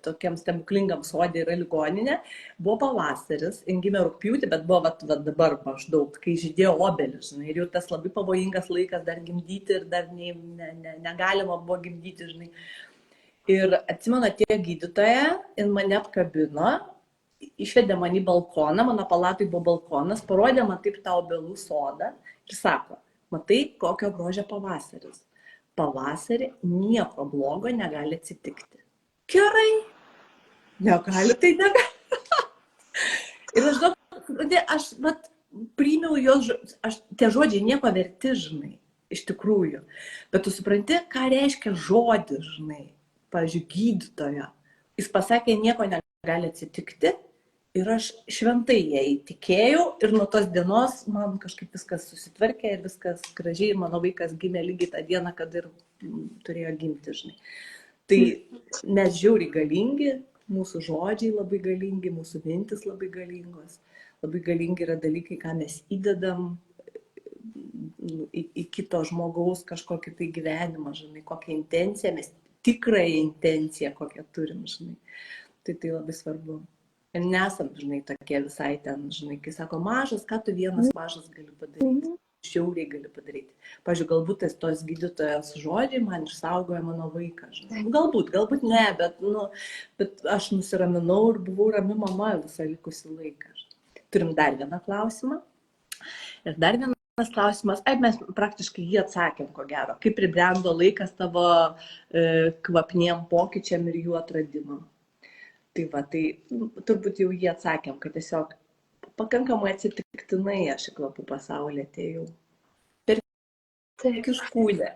tokiam stebuklingam sodė yra ligoninė. Buvo pavasaris, gimė rugpjūtį, bet buvo vat dabar maždaug, kai žydėjo obelis, žinai, ir jau tas labai pavojingas laikas dar gimdyti ir dar negalima buvo gimdyti, žinai. Ir atsimenu, atėjo gydytoja ir mane apkabino, išvedė mane į balkoną, mano palatai buvo balkonas, parodė man taip tą obelų sodą ir sako, matai, kokio grožio pavasaris. Pavasarį nieko blogo negali atsitikti. Gerai, negali, tai negali. Ir aš priėmiau jos, tie žodžiai nieko verti, žinai, iš tikrųjų. Bet tu supranti, ką reiškia žodis, žinai, pavyzdžiui, gydytojo. Jis pasakė, nieko negali atsitikti ir aš šventai jai tikėjau ir nuo tos dienos man kažkaip viskas susitvarkė ir viskas gražiai ir mano vaikas gimė lygiai tą dieną, kad ir turėjo gimti, žinai. Tai mes žiauriai galingi, mūsų žodžiai labai galingi, mūsų mintis labai galingos. Labai galingi yra dalykai, ką mes įdedam į kito žmogaus kažkokį tai gyvenimą, žinai, kokią intenciją, mes tikrąją intenciją, kokią turim, žinai. Tai labai svarbu. Ir nesam, žinai, tokie visai ten, žinai, kai sako mažas, ką tu vienas mažas gali padaryti. Šiauriai gali padaryti. Pavyzdžiui, galbūt tos gydytojos žodžiai man išsaugoja mano vaiką. Žinai. Galbūt ne, bet aš nusiraminau ir buvau rami mama visą likusį laiką. Turim dar vieną klausimą. Ir dar vienas klausimas, mes praktiškai jį atsakėm, ko gero. Kaip pribrendo laikas tavo kvapniem pokyčiam ir jų atradimam. Tai turbūt jau jį atsakėm, kad tiesiog pakankamai atsitiktinai aš į kvapų pasaulį atėjau. Per kiškūdę.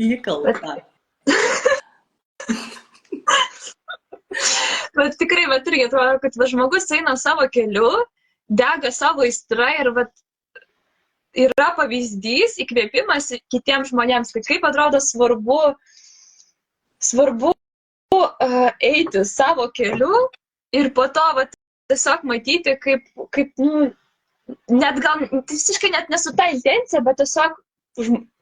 Įkaltą. Bet tikrai, irgi atrodo, kad žmogus eina savo keliu, dega savo aistra ir yra pavyzdys, įkvėpimas kitiems žmonėms, kaip atrodo svarbu eiti savo keliu ir po to tiesiog matyti, kaip net gal visiškai net nesu ta intencija, bet tiesiog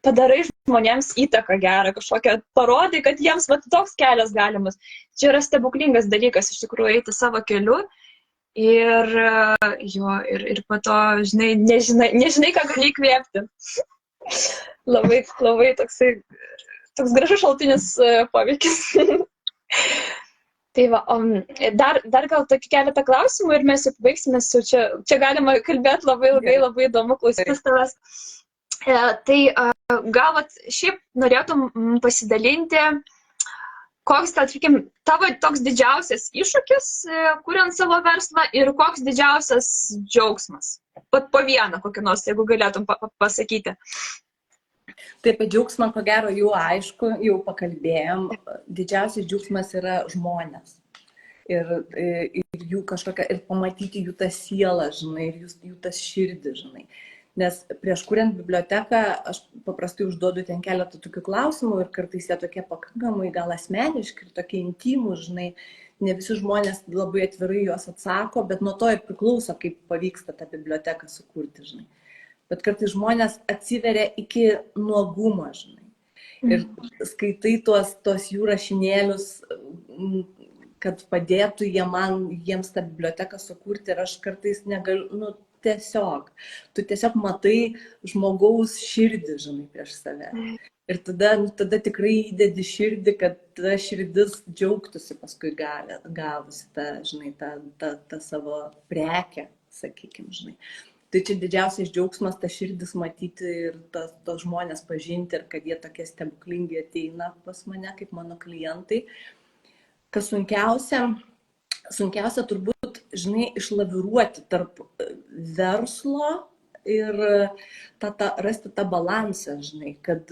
padarai žmonėms įtaką gerą, kažkokią parodai, kad jiems toks kelias galimas. Čia yra stebuklingas dalykas, iš tikrųjų, eiti savo keliu ir po to, žinai, nežinai, ką gali įkvėpti. Labai toks gražus šaltinis poveikis. Tai dar gal tokį keletą klausimų ir mes jau pabaigsime, čia galima kalbėti labai ilgai, labai įdomu klausytis tavęs. Tai gal šiaip norėtum pasidalinti, koks, tavo toks didžiausias iššūkis, kuriant savo verslą ir koks didžiausias džiaugsmas? Po vieną kokį nors, jeigu galėtum pasakyti. Taip, apie džiaugsmą, ko gero, jau aišku, jau pakalbėjom. Didžiausias džiaugsmas yra žmonės. Ir jų kažkokia, ir pamatyti jų tą sielą, žinai, ir jų tas širdį, žinai. Nes prieš kuriant biblioteką, aš paprastai užduodu ten keletą tokių klausimų ir kartais jie tokie pakankamai gal asmeniški ir tokie intymus, žinai. Ne visi žmonės labai atvirai juos atsako, bet nuo to ir priklauso, kaip pavyksta tą biblioteką sukurti, žinai. Bet kartais žmonės atsiveria iki nuogumo, žinai. Ir skaitai tuos jų rašinėlius, kad padėtų jiems tą biblioteką sukurti ir aš kartais negaliu, tu tiesiog matai žmogaus širdį, žinai, prieš save. Ir tada tikrai įdedi širdį, kad ta širdis džiaugtųsi paskui gavusi tą savo prekę, sakykim, žinai. Tai čia didžiausias džiaugsmas, ta širdis matyti ir tos žmonės pažinti ir kad jie tokie stebuklingi ateina pas mane kaip mano klientai. Kas sunkiausia turbūt, žinai, išlaviruoti tarp verslo ir rasti tą balansą, žinai, kad,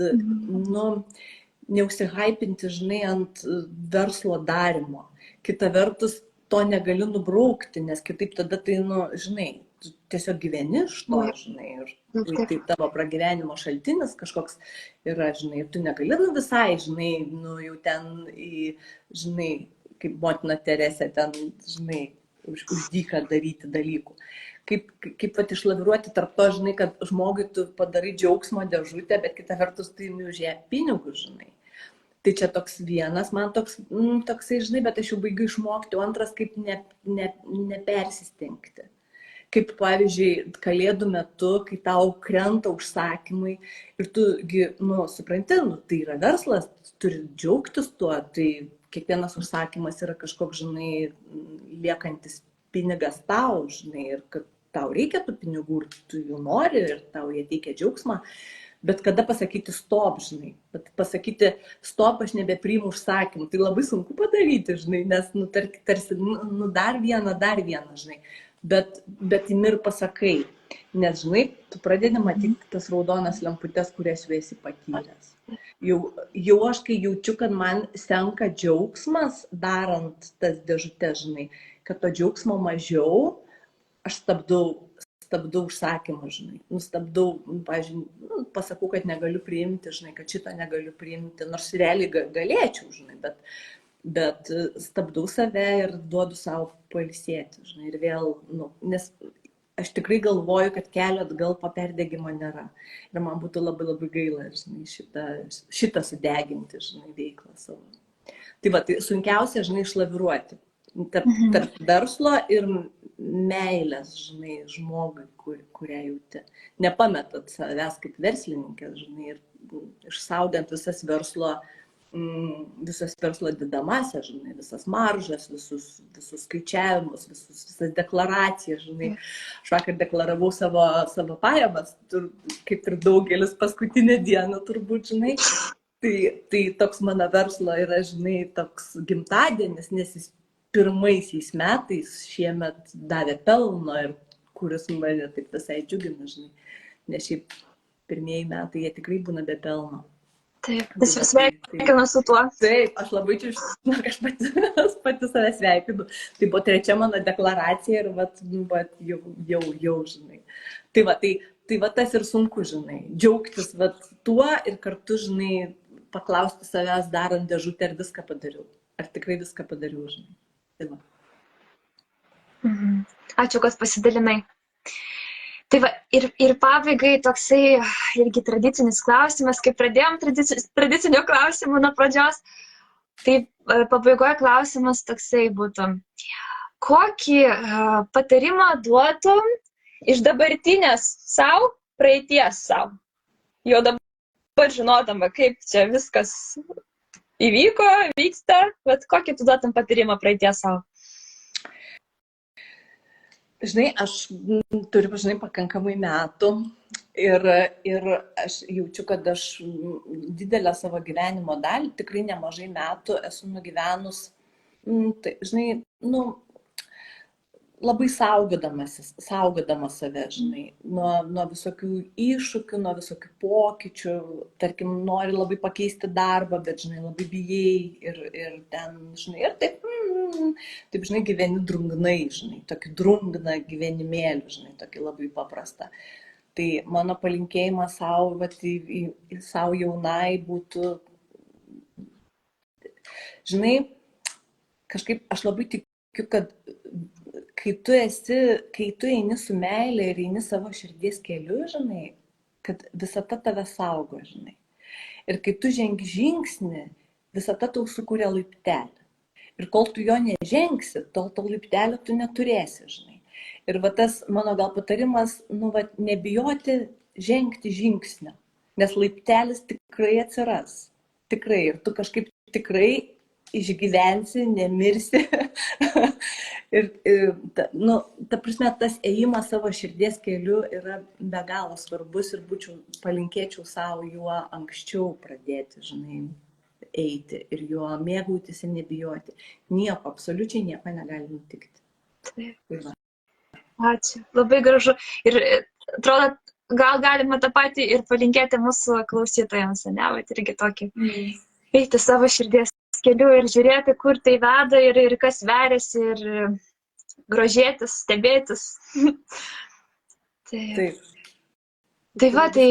neužsihaipinti, žinai, ant verslo darimo. Kita vertus, to negali nubraukti, nes kitaip tada tai, žinai, tu tiesiog gyveni iš to, žinai, ir tai tavo pragyvenimo šaltinis kažkoks yra, žinai, ir tu negali visai, žinai, nu jau ten, žinai, kaip motina Teresė ten, žinai, už dyką daryti dalykų. Kaip pat išlaviruoti tarp to, žinai, kad žmogui tu padarai džiaugsmo dėžutę, bet kita vertus tu imi už ją pinigus, žinai. Tai čia toks vienas, man toksai, žinai, bet aš jau baigiu išmokti, o antras kaip nepersistengti. Kaip, pavyzdžiui, kalėdų metu, kai tau krenta užsakymai ir tu, nu, supranti, nu, tai yra verslas, turi džiaugtis tuo, tai kiekvienas užsakymas yra kažkoks, žinai, liekantis pinigas tau, žinai, ir kad tau reikia tų pinigų ir tu jų nori ir tau jie teikia džiaugsmą. Bet kada pasakyti stop, žinai, pasakyti stop, aš nebepriimu užsakymų, tai labai sunku padaryti, žinai, nes, nu, tarsi, nu, dar vieną, žinai, bet imi ir pasakai, nes, žinai, tu pradedi matyti tas raudonas lemputes, kurias jau esi patyręs. Jau aš, kai jaučiu, kad man senka džiaugsmas, darant tas dėžutes, žinai, kad to džiaugsmo mažiau, aš stabdau užsakymą, žinai, nustabdau, pavyzdžiui, pasakau, kad negaliu priimti, žinai, kad šito negaliu priimti, nors realiai galėčiau, žinai, bet stabdau save ir duodu savo pailsėti, žinai, ir vėl, nu, nes aš tikrai galvoju, kad kelio atgal po perdegimo nėra. Ir man būtų labai labai gaila, žinai, šitą sudeginti, žinai, veiklą savo. Tai va, tai sunkiausia, žinai, išlaviruoti. Tarp verslo ir meilės, žinai, žmogui, kurią jauti. Nepametat savęs kaip verslininkės, žinai, ir išsaugant visas verslo dedamasias, žinai, visas maržas, visus skaičiavimus, visas deklaracijas, žinai. Aš vakar deklaravau savo pajamas, kaip ir daugelis paskutinę dieną turbūt, žinai. Tai toks mano verslo yra, žinai, toks gimtadienis, nes jis pirmaisiais metais šiemet davė pelno ir kuris mane taip visai džiugina, žinai. Nes šiaip pirmieji metai jie tikrai būna be pelno. Taip, sveikinu su tuo. Taip, aš labai čia, aš pati save sveikinu. Tai buvo trečia mano deklaracija ir jau, žinai. Tai va tas ir sunku, žinai. Džiaugtis tuo ir kartu, žinai, paklausti savęs darant dėžutę, ar viską padariau. Ar tikrai viską padariau, žinai. Tai va. Ačiū, kad pasidalinai. Tai va, ir pabaigai toksai irgi tradicinis klausimas, kaip pradėjom tradicinių klausimų nuo pradžios, tai pabaigoje klausimas toksai būtų. Kokį patarimą duotum iš dabartinės savo, praeities savo? Jau dabar žinodama, kaip čia viskas įvyko, vyksta, bet kokį tu duotum patarimą praeities savo? Žinai, aš turiu, žinai, pakankamai metų ir aš jaučiu, kad aš didelę savo gyvenimo dalį, tikrai nemažai metų esu nugyvenus, tai, žinai, nu, labai saugodama save, žinai, nuo visokių iššūkių, nuo visokių pokyčių, tarkim, nori labai pakeisti darbą, bet, žinai, labai bijai ir ten, žinai, ir taip, žinai, gyveni drungnai, žinai, tokį drungną gyvenimėlį, žinai, tokį labai paprastą. Tai mano palinkėjimas savo jaunai būtų, žinai, kažkaip aš labai tikiu, kad kai tu eini su meilė ir eini savo širdies keliu, žinai, kad visata tave saugo, žinai. Ir kai tu žengi žingsnį, visata tau sukuria laiptelį. Ir kol tu jo nežengsi, tol to laiptelio tu neturėsi, žinai. Ir va tas mano gal patarimas, nebijoti žengti žingsnio, nes laiptelis tikrai atsiras. Tikrai. Ir tu kažkaip tikrai išgyvensi, nemirsi. Ta prasme, tas ėjimas savo širdies keliu yra be galo svarbus ir palinkėčiau savo juo anksčiau pradėti, žinai, eiti ir juo mėgautis ir nebijoti. Nieko, absoliučiai nieko negali nutikti. Taip. Ačiū. Labai gražu. Ir atrodo, gal galima tą patį ir palinkėti mūsų klausytojams, ne? Vat irgi tokį. Eiti savo širdies keliu ir žiūrėti, kur tai veda ir kas veriasi ir grožėtis, stebėtis. Taip. Tai va, tai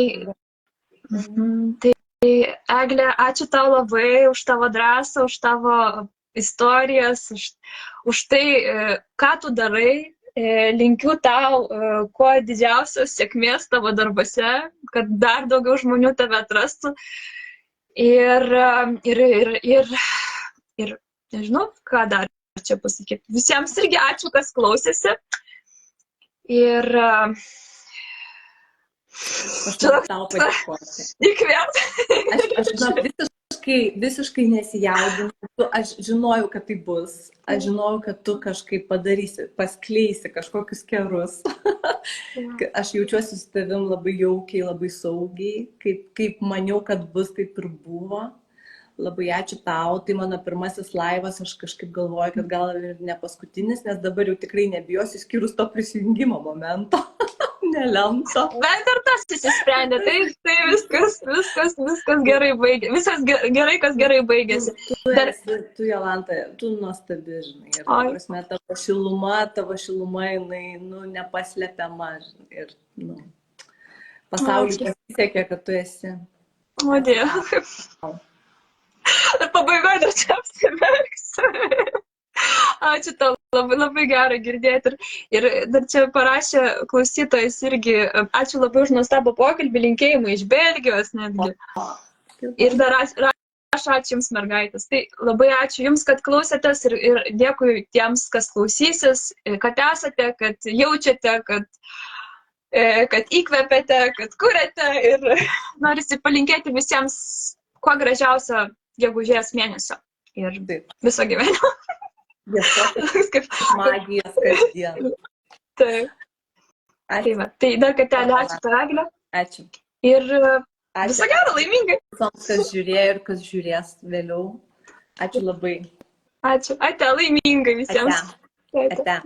Egle, ačiū tau labai už tavo drąsą, už tavo istorijas, už tai, ką tu darai. Linkiu tau kuo didžiausios sėkmės tavo darbuose, kad dar daugiau žmonių tave atrastų. Ir nežinau, ką dar čia pasakyti. Visiems irgi ačiū, kas klausėsi. Ir Aš noriu tau padėkoti. Įkvėpti. Aš visiškai nesijaudinau. Aš žinojau, kad tai bus. Aš žinojau, kad tu kažkaip padarysi, paskleisi kažkokius kerus. Aš jaučiuosi su tavim labai jaukiai, labai saugiai. Kaip maniau, kad bus, taip ir buvo. Labai ačiū tau. Tai mano pirmasis laivas, aš kažkaip galvoju, kad gal ir ne paskutinis, nes dabar jau tikrai nebijosiu, skyrus to prisijungimo momento. Nelemto. Bet ir tas įsisprendė, tai viskas gerai baigėsi. Viskas gerai, kas gerai baigėsi. Tu, Jolanta, tu nuostabi, žinai. Ir, prasme, tavo šiluma, jinai, nepaslepiama. Ir, pasauliui pasisekė, kad tu esi. O Dieve. Ir pabaigoje dar čia apsiverksiu. Ačiū tau, labai gera girdėti. Ir dar čia parašė klausytojas irgi, ačiū labai už nuostabų pokalbį, linkėjimų iš Belgijos netgi. Ir dar ačiū Jums, mergaitės. Tai labai ačiū Jums, kad klausėtės ir dėkui tiems, kas klausysis, kad esate, kad jaučiate, kad įkvepiate, kad kuriate. Ir norisi palinkėti visiems kuo gražiausio gegužės mėnesio ir viso gyvenimo. Magijos kasdien. Taip. Tai dar kartelį ačiū tau, Egle. Ačiū. Ir viso gero, laimingai. Visoms, kas žiūrėjo ir kas žiūrės vėliau. Ačiū labai. Ačiū. Ate, laimingai visiems. Ate.